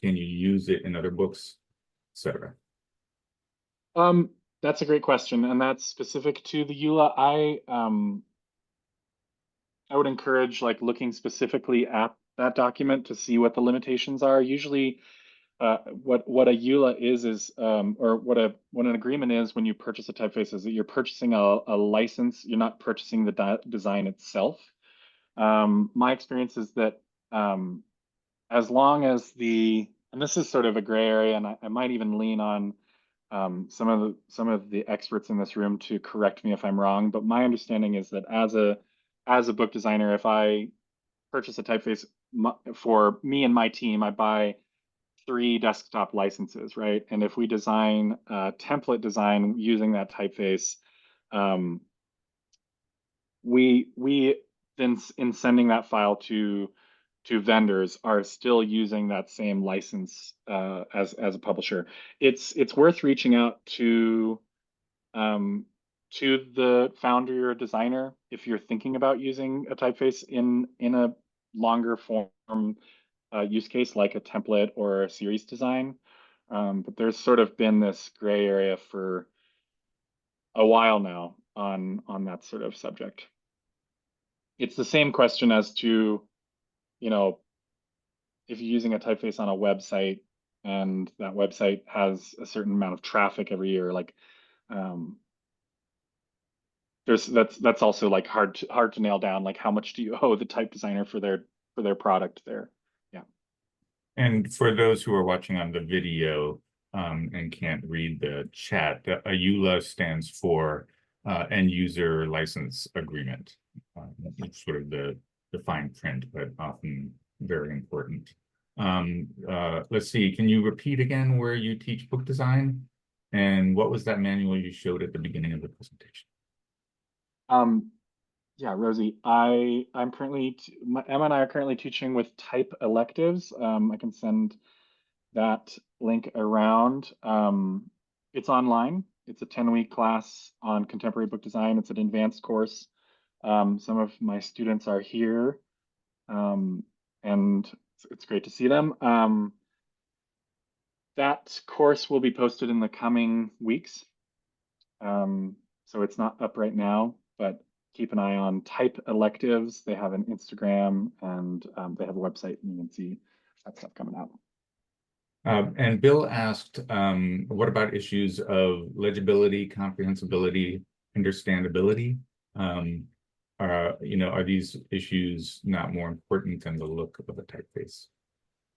Speaker 1: you use it in other books, etc.?
Speaker 3: That's a great question, and that's specific to the EULA. I would encourage like looking specifically at that document to see what the limitations are. Usually, what a EULA is or what an agreement is when you purchase a typeface is that you're purchasing a license. You're not purchasing the design itself. My experience is that as long as and this is sort of a gray area, and I might even lean on some of the experts in this room to correct me if I'm wrong, but my understanding is that as a book designer, if I purchase a typeface for me and my team, I buy 3 desktop licenses, right? And if we design a template design using that typeface, we then in sending that file to vendors are still using that same license as a publisher. It's worth reaching out to the founder or designer if you're thinking about using a typeface in a longer form use case like a template or a series design. But there's sort of been this gray area for a while now on that sort of subject. It's the same question as to, you know, if you're using a typeface on a website and that website has a certain amount of traffic every year, like that's also like hard to nail down, like how much do you owe the type designer for their product there. Yeah.
Speaker 1: And for those who are watching on the video and can't read the chat, the EULA stands for End User License Agreement. It's sort of the fine print, but often very important. Let's see, can you repeat again where you teach book design? And what was that manual you showed at the beginning of the presentation?
Speaker 3: Yeah, Rosie, I'm currently Emma and I are currently teaching with type electives. I can send that link around. It's online. It's a 10-week class on contemporary book design. It's an advanced course. Some of my students are here, and it's great to see them. That course will be posted in the coming weeks. So it's not up right now, but keep an eye on Type Electives. They have an Instagram and they have a website, and you can see that stuff coming out.
Speaker 1: And Bill asked, what about issues of legibility, comprehensibility, understandability? Are these issues not more important than the look of a typeface?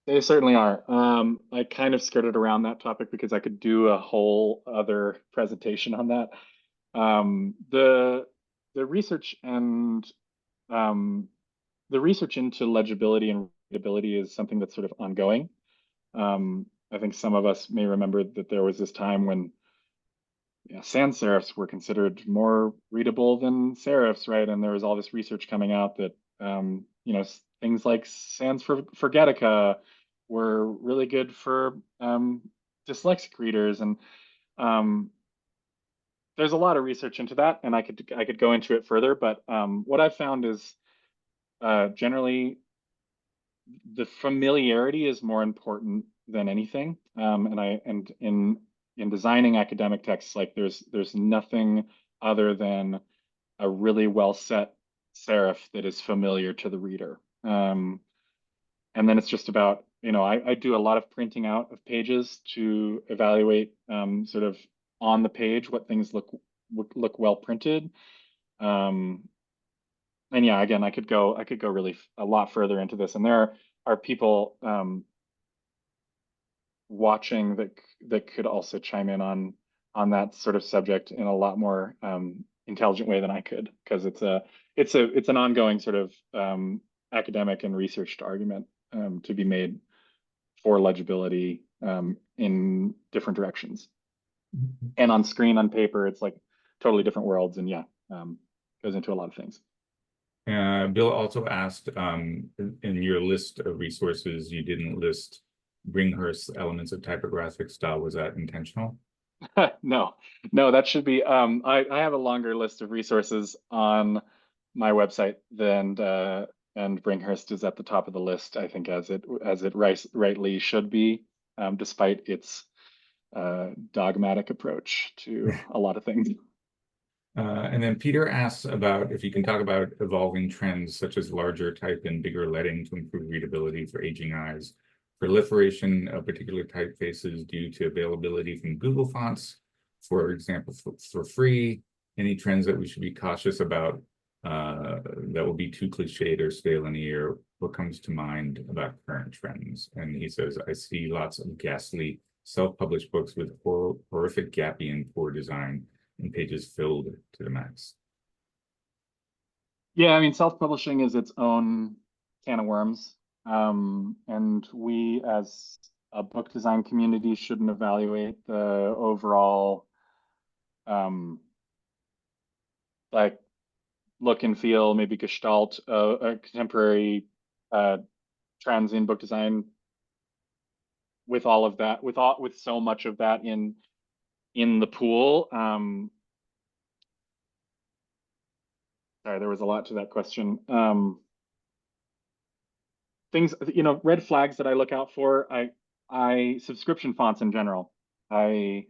Speaker 3: They certainly are. I kind of skirted around that topic because I could do a whole other presentation on that. The research and the research into legibility and readability is something that's sort of ongoing. I think some of us may remember that there was this time when sans serifs were considered more readable than serifs, right? And there was all this research coming out that things like sans Forgetica were really good for dyslexic readers, and there's a lot of research into that, and I could go into it further. But what I've found is generally the familiarity is more important than anything. And in designing academic texts, like there's nothing other than a really well set serif that is familiar to the reader. And then it's just about, I do a lot of printing out of pages to evaluate sort of on the page what things look well printed. And yeah, again, I could go really a lot further into this, and there are people watching that could also chime in on that sort of subject in a lot more intelligent way than I could, because it's an ongoing sort of academic and researched argument to be made for legibility in different directions. And on screen, on paper, it's like totally different worlds, and yeah, goes into a lot of things.
Speaker 1: Bill also asked, in your list of resources, you didn't list Bringhurst's Elements of Typographic Style. Was that intentional?
Speaker 3: No, that should be. I have a longer list of resources on my website than and Bringhurst is at the top of the list, I think, as it rightly should be, despite its dogmatic approach to a lot of things.
Speaker 1: And then Peter asks about if you can talk about evolving trends such as larger type and bigger lettering to improve readability for aging eyes, proliferation of particular typefaces due to availability from Google fonts, for example, for free, any trends that we should be cautious about that will be too cliched or stale in a year. What comes to mind about current trends? And he says, I see lots of ghastly self-published books with horrific gappy and poor design and pages filled to the max.
Speaker 3: Yeah, I mean, self-publishing is its own can of worms. And we as a book design community shouldn't evaluate the overall like look and feel, maybe gestalt, a contemporary trends in book design with all of that, with so much of that in the pool. Sorry, there was a lot to that question. Things, red flags that I look out for. I subscription fonts in general, I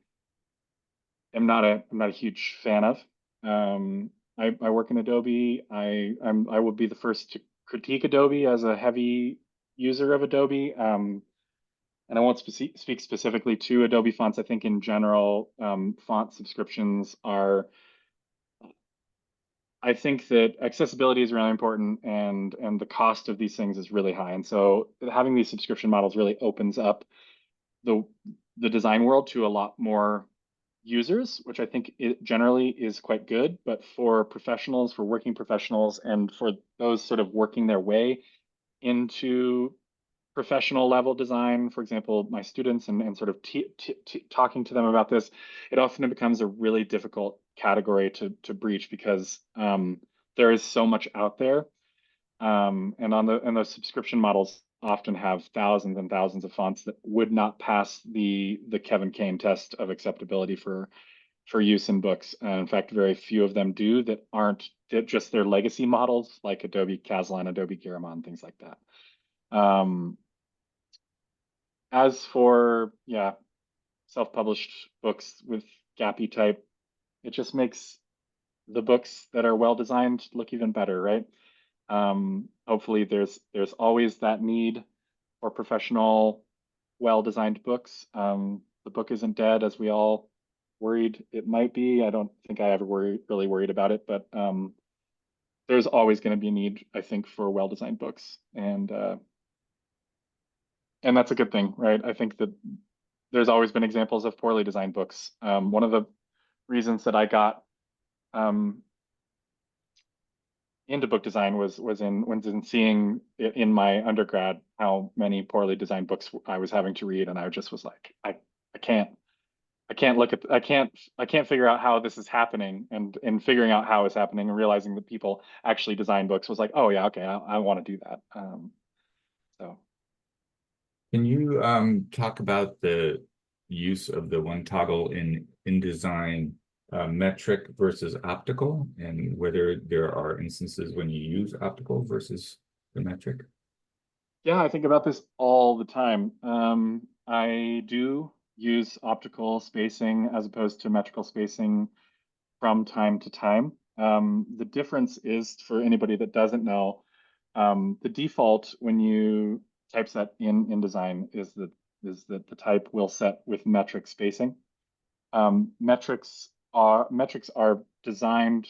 Speaker 3: am not a huge fan of. I work in Adobe. I will be the first to critique Adobe as a heavy user of Adobe. And I won't speak specifically to Adobe fonts. I think in general, font subscriptions are. I think that accessibility is really important, and the cost of these things is really high. And so having these subscription models really opens up the design world to a lot more users, which I think it generally is quite good. But for professionals, for working professionals, and for those sort of working their way into professional level design, for example, my students, and sort of talking to them about this, it often becomes a really difficult category to breach, because there is so much out there, and those subscription models often have thousands and thousands of fonts that would not pass the Kevin Kane test of acceptability for use in books. In fact, very few of them do, that aren't just their legacy models like Adobe Caslon, Adobe Garamond, things like that. As for, self-published books with gappy type, it just makes the books that are well designed look even better, right? Hopefully there's always that need for professional well-designed books. The book isn't dead, as we all worried it might be. I don't think I ever really worried about it, but there's always going to be a need, I think, for well-designed books, and that's a good thing, right? I think that there's always been examples of poorly designed books. One of the reasons that I got into book design was in seeing it in my undergrad how many poorly designed books I was having to read, and I just was like, I can't look at, I can't figure out how this is happening, and in figuring out how it's happening and realizing that people actually design books was like, oh yeah, okay, I want to do that. So
Speaker 1: Can you talk about the use of the one toggle in InDesign metric versus optical, and whether there are instances when you use optical versus the metric?
Speaker 3: yeah, I think about this all the time. I do use optical spacing as opposed to metrical spacing from time to time. The difference is, for anybody that doesn't know, the default when you typeset in InDesign is that the type will set with metric spacing. Metrics are designed.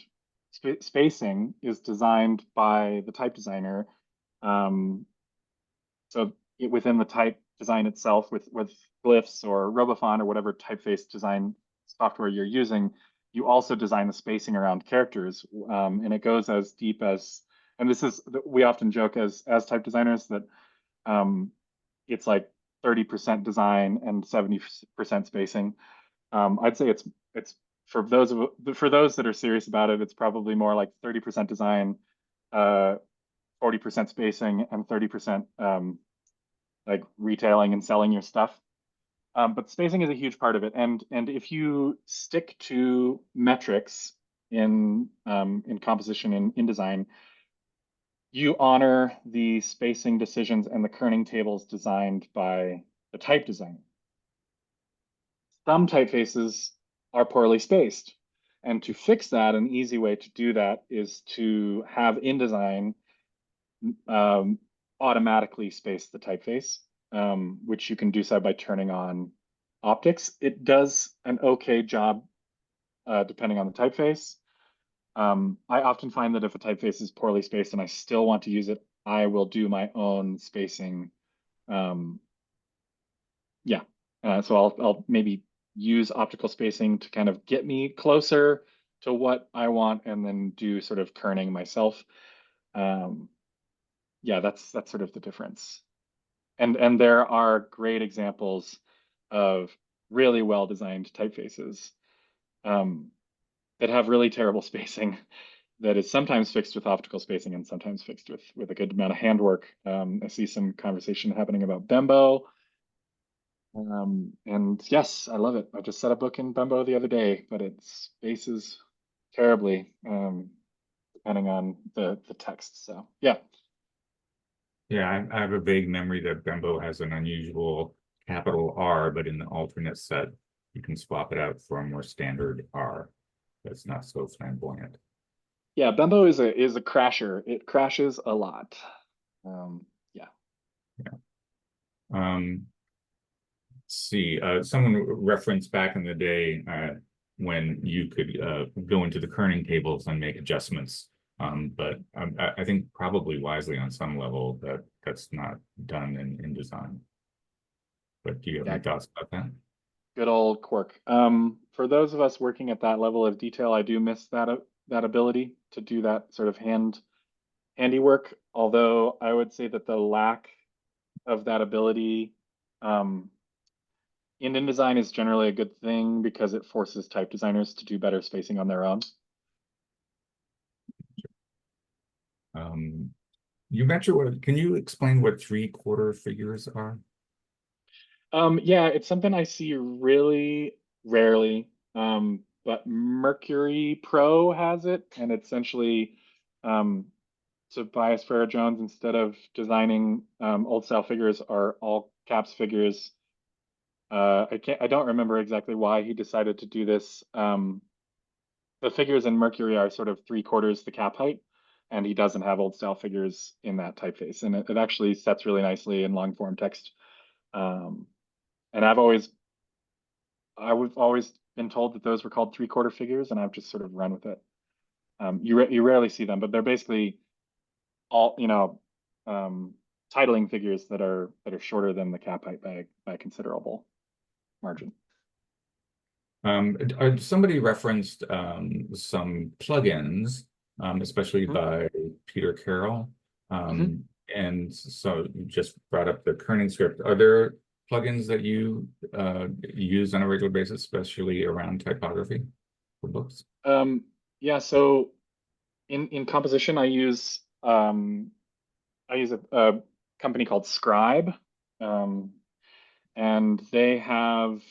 Speaker 3: Spacing is designed by the type designer. So within the type design itself, with glyphs or Robofont or whatever typeface design software you're using, you also design the spacing around characters, and it goes as deep as. And this is, we often joke as type designers that it's like 30% design and 70% spacing. I'd say it's for those that are serious about it, it's probably more like 30% design, 40% spacing, and 30% like retailing and selling your stuff. But spacing is a huge part of it, and if you stick to metrics in composition in InDesign, you honor the spacing decisions and the kerning tables designed by the type designer. Some typefaces are poorly spaced, and to fix that, an easy way to do that is to have InDesign automatically space the typeface, which you can do so by turning on optics. It does an okay job depending on the typeface. I often find that if a typeface is poorly spaced and I still want to use it, I will do my own spacing. Yeah, so I'll maybe use optical spacing to kind of get me closer to what I want, and then do sort of kerning myself. Yeah, that's sort of the difference. And there are great examples of really well-designed typefaces that have really terrible spacing that is sometimes fixed with optical spacing and sometimes fixed with a good amount of handwork. I see some conversation happening about Bembo. And yes, I love it. I just set a book in Bembo the other day, but it spaces terribly depending on the text. So yeah.
Speaker 1: Yeah, I have a vague memory that Bembo has an unusual capital R, but in the alternate set, you can swap it out for a more standard R that's not so flamboyant.
Speaker 3: Yeah, Bembo is a crasher. It crashes a lot. Yeah.
Speaker 1: Yeah. Let's see, someone referenced back in the day when you could go into the kerning tables and make adjustments. But I think probably wisely on some level that that's not done in InDesign. But do you have any thoughts about that?
Speaker 3: Good old quirk. For those of us working at that level of detail, I do miss that ability to do that sort of handiwork. Although I would say that the lack of that ability in InDesign is generally a good thing, because it forces type designers to do better spacing on their own.
Speaker 1: You mentioned can you explain what 3/4 figures are?
Speaker 3: Yeah, it's something I see really rarely. But Mercury Pro has it, and essentially, Tobias Farrar Jones, instead of designing old style figures, are all caps figures. I don't remember exactly why he decided to do this. The figures in Mercury are sort of 3/4 the cap height, and he doesn't have old style figures in that typeface, and it actually sets really nicely in long form text. And I've always been told that those were called 3/4 figures, and I've just sort of run with it. You rarely see them, but they're basically all, titling figures that are shorter than the cap height by a considerable margin.
Speaker 1: Somebody referenced some plugins, especially
Speaker 3: Mhm.
Speaker 1: by Peter Carroll.
Speaker 3: Mhm.
Speaker 1: And so you just brought up the kerning script. Are there plugins that you use on a regular basis, especially around typography for books?
Speaker 3: Yeah, so in composition, I use a company called Scribe, um, and they have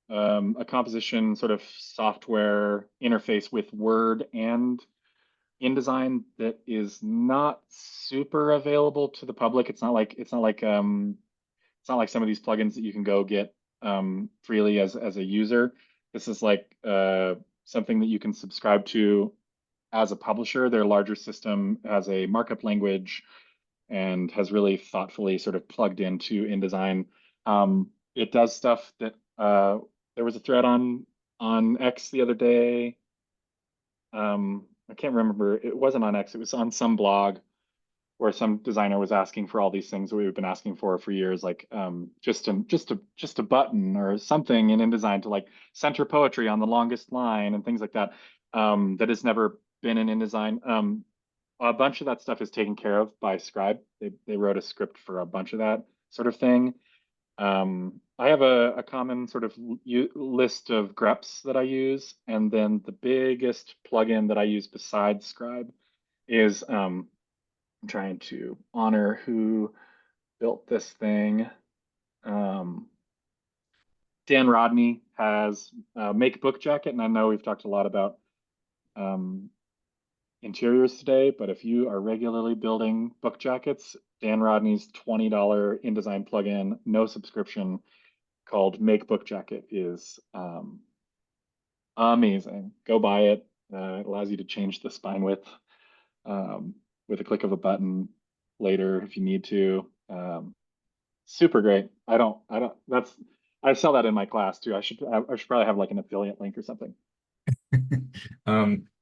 Speaker 3: a composition sort of software interface with Word and InDesign that is not super available to the public. It's not like some of these plugins that you can go get freely as a user. This is like something that you can subscribe to as a publisher. Their larger system has a markup language and has really thoughtfully sort of plugged into InDesign. It does stuff that there was a thread on X the other day. I can't remember. It wasn't on X. It was on some blog where some designer was asking for all these things that we've been asking for years, like just a button or something in InDesign to like center poetry on the longest line and things like that. That has never been in InDesign. A bunch of that stuff is taken care of by Scribe. They wrote a script for a bunch of that sort of thing. I have a common sort of list of greps that I use, and then the biggest plugin that I use besides Scribe is I'm trying to honor who built this thing. Dan Rodney has Make Book Jacket, and I know we've talked a lot about interiors today, but if you are regularly building book jackets, Dan Rodney's $20 InDesign plugin, no subscription, called Make Book Jacket is amazing. Go buy it. It allows you to change the spine width with a click of a button later if you need to. Super great. I sell that in my class too. I should probably have like an affiliate link or something.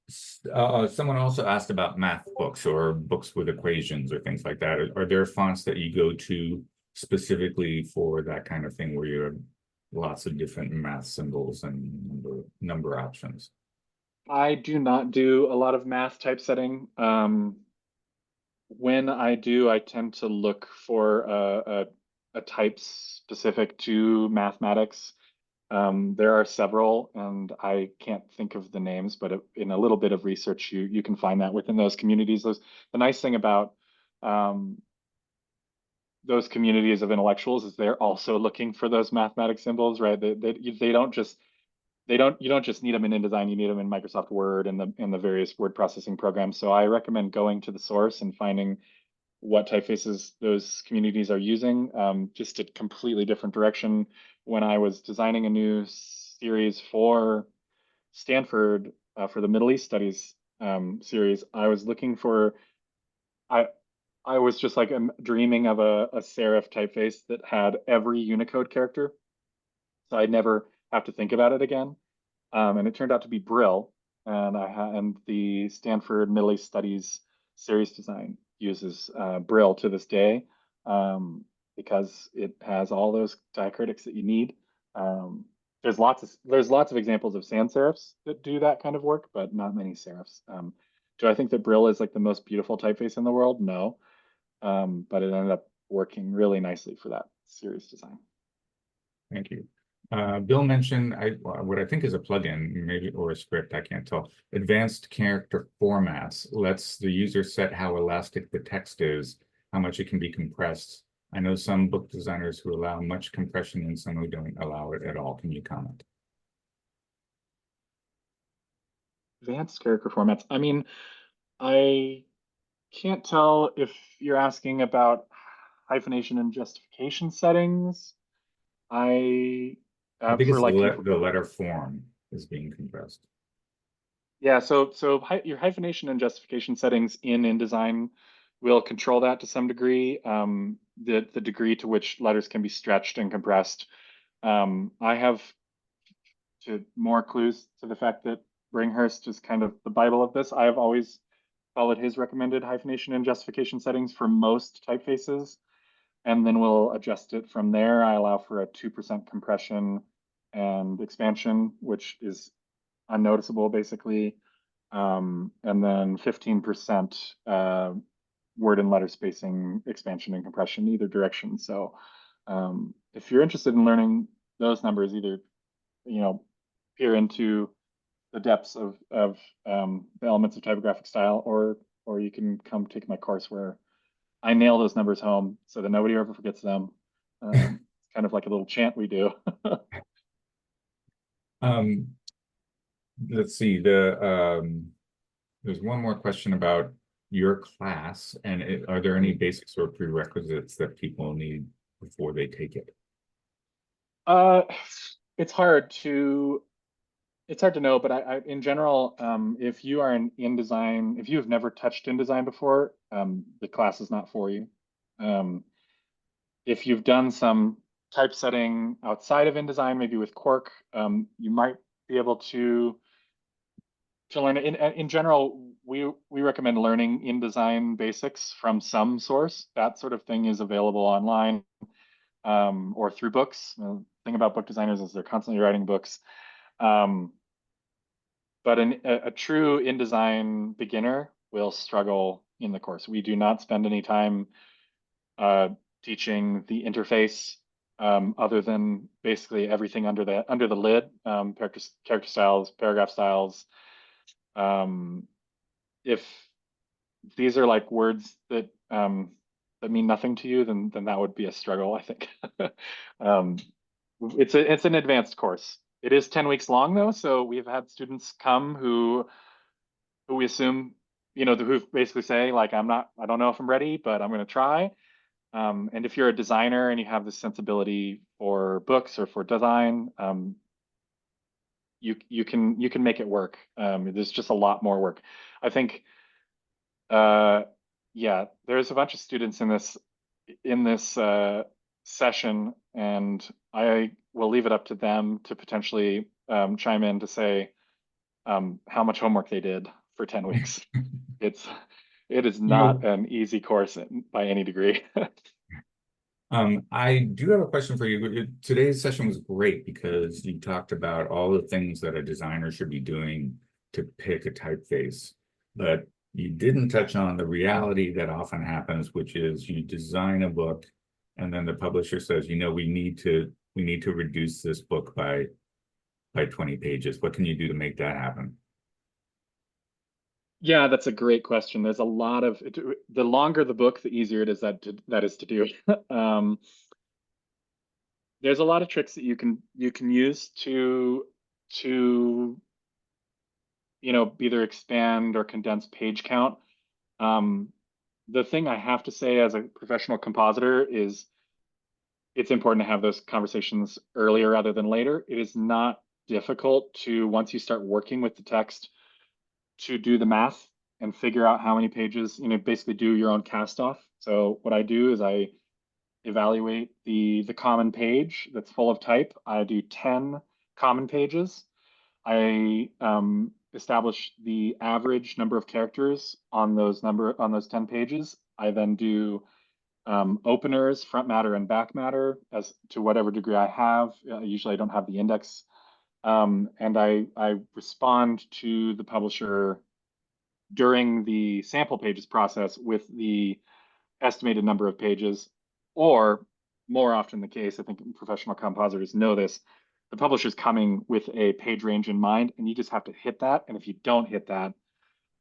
Speaker 1: Someone also asked about math books or books with equations or things like that. Are there fonts that you go to specifically for that kind of thing where you have lots of different math symbols and number options?
Speaker 3: I do not do a lot of math typesetting. When I do, I tend to look for a type specific to mathematics. There are several, and I can't think of the names, but in a little bit of research, you can find that within those communities. The nice thing about those communities of intellectuals is they're also looking for those mathematic symbols, right? They don't just you don't just need them in InDesign, you need them in Microsoft Word and the various word processing programs. So I recommend going to the source and finding what typefaces those communities are using. Just a completely different direction. When I was designing a new series for Stanford for the Middle East Studies series, I was looking for I I was just like dreaming of a serif typeface that had every Unicode character, so I'd never have to think about it again. And it turned out to be Brill, and the Stanford Middle East Studies series design uses Brill to this day because it has all those diacritics that you need. Um, there's lots of examples of sans serifs that do that kind of work, but not many serifs. Do I think that Brill is like the most beautiful typeface in the world? No, but it ended up working really nicely for that series design.
Speaker 1: Thank you. Bill mentioned what I think is a plugin, maybe, or a script, I can't tell. Advanced character formats lets the user set how elastic the text is, how much it can be compressed. I know some book designers who allow much compression and some who don't allow it at all. Can you comment?
Speaker 3: Advanced character formats. I mean, I can't tell if you're asking about hyphenation and justification settings. I
Speaker 1: I think
Speaker 3: for
Speaker 1: it's
Speaker 3: like
Speaker 1: the letter form is being compressed.
Speaker 3: yeah, so your hyphenation and justification settings in InDesign will control that to some degree. The degree to which letters can be stretched and compressed I have to more clues to the fact that Bringhurst is kind of the Bible of this. I have always followed his recommended hyphenation and justification settings for most typefaces, and then we'll adjust it from there. I allow for a 2% compression and expansion, which is unnoticeable basically. And then 15% word and letter spacing, expansion and compression, either direction. So if you're interested in learning those numbers, either, peer into the depths of the elements of typographic style, or you can come take my course where I nail those numbers home so that nobody ever forgets them. It's kind of like a little chant we do.
Speaker 1: Let's see, there's one more question about your class, and are there any basics or prerequisites that people need before they take it?
Speaker 3: It's hard to know, but in general, if you are in InDesign, if you have never touched InDesign before, the class is not for you. If you've done some typesetting outside of InDesign, maybe with Quark, you might be able to learn it. In general, we recommend learning InDesign basics from some source. That sort of thing is available online or through books. The thing about book designers is they're constantly writing books. But a true InDesign beginner will struggle in the course. We do not spend any time teaching the interface other than basically everything under the lid, character styles, paragraph styles. If these are like words that mean nothing to you, then that would be a struggle, I think. It's an advanced course. It is 10 weeks long though, so we've had students come who we assume, who basically say like, I don't know if I'm ready, but I'm going to try. And if you're a designer and you have this sensibility for books or for design, you can make it work. There's just a lot more work. I think, yeah, there's a bunch of students in this session, and I will leave it up to them to potentially chime in to say how much homework they did for 10 weeks. It is not an easy course by any degree.
Speaker 1: I do have a question for you. Today's session was great because you talked about all the things that a designer should be doing to pick a typeface, but you didn't touch on the reality that often happens, which is you design a book and then the publisher says, we need to reduce this book by 20 pages. What can you do to make that happen?
Speaker 3: Yeah, that's a great question. There's a lot of the longer the book, the easier it is that is to do. There's a lot of tricks that you can use to either expand or condense page count. The thing I have to say as a professional compositor is it's important to have those conversations earlier rather than later. It is not difficult to, once you start working with the text, to do the math and figure out how many pages, basically do your own cast off. So what I do is I evaluate the common page that's full of type. I do 10 common pages. I establish the average number of characters on those 10 pages. I then do openers, front matter and back matter as to whatever degree I have. Usually I don't have the index. And I respond to the publisher during the sample pages process with the estimated number of pages, or more often the case, I think professional compositors know this, the publisher's coming with a page range in mind, and you just have to hit that. And if you don't hit that,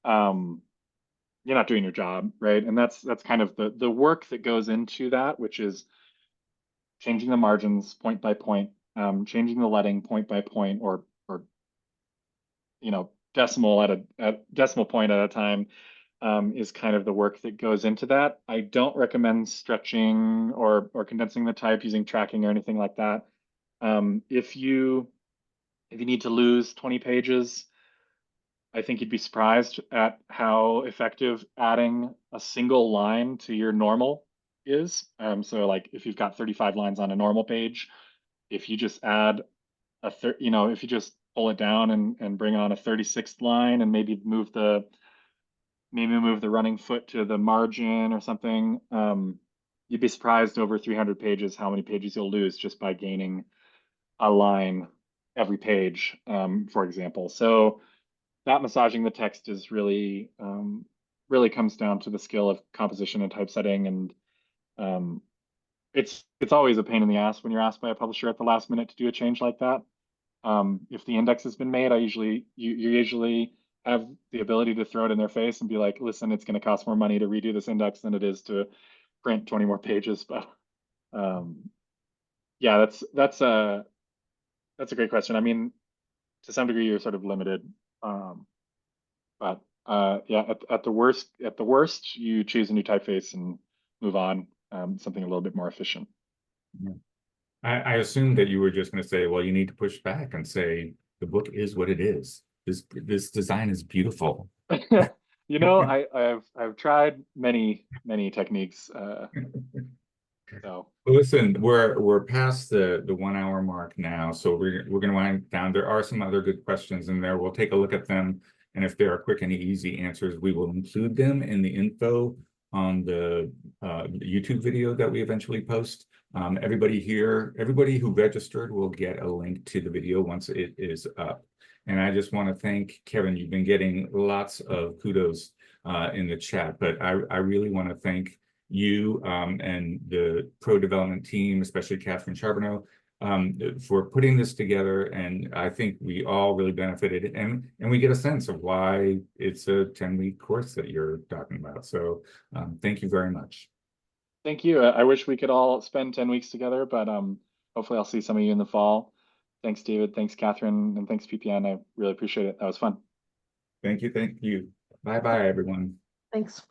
Speaker 3: you're not doing your job, right? And that's kind of the work that goes into that, which is changing the margins point by point, changing the leading point by point, or decimal point at a time, is kind of the work that goes into that. I don't recommend stretching or condensing the type using tracking or anything like that. If you need to lose 20 pages, I think you'd be surprised at how effective adding a single line to your normal is. So like if you've got 35 lines on a normal page, if you just add if you just pull it down and bring on a 36th line and maybe move the running foot to the margin or something, you'd be surprised over 300 pages how many pages you'll lose just by gaining a line every page, for example. So that massaging the text is really really comes down to the skill of composition and typesetting, and it's always a pain in the ass when you're asked by a publisher at the last minute to do a change like that. If the index has been made, you usually have the ability to throw it in their face and be like, listen, it's going to cost more money to redo this index than it is to print 20 more pages. But yeah, that's a great question. I mean, to some degree, you're sort of limited. But yeah, at the worst, you choose a new typeface and move on, something a little bit more efficient.
Speaker 1: Yeah. I assumed that you were just going to say, well, you need to push back and say the book is what it is. This design is beautiful.
Speaker 3: I've tried many techniques. So
Speaker 1: listen, we're past the 1 hour mark now, so we're going to wind down. There are some other good questions in there. We'll take a look at them, and if there are quick and easy answers, we will include them in the info on the YouTube video that we eventually post. Everybody who registered will get a link to the video once it is up. And I just want to thank Kevin. You've been getting lots of kudos in the chat, but I really want to thank you and the pro development team, especially Catherine Charbonneau, for putting this together. And I think we all really benefited, and we get a sense of why it's a 10-week course that you're talking about. So thank you very much.
Speaker 3: Thank you. I wish we could all spend 10 weeks together, but hopefully I'll see some of you in the fall. Thanks, David. Thanks, Catherine. And thanks, PPN. I really appreciate it. That was fun.
Speaker 1: Thank you. Bye-bye, everyone.
Speaker 6: Thanks.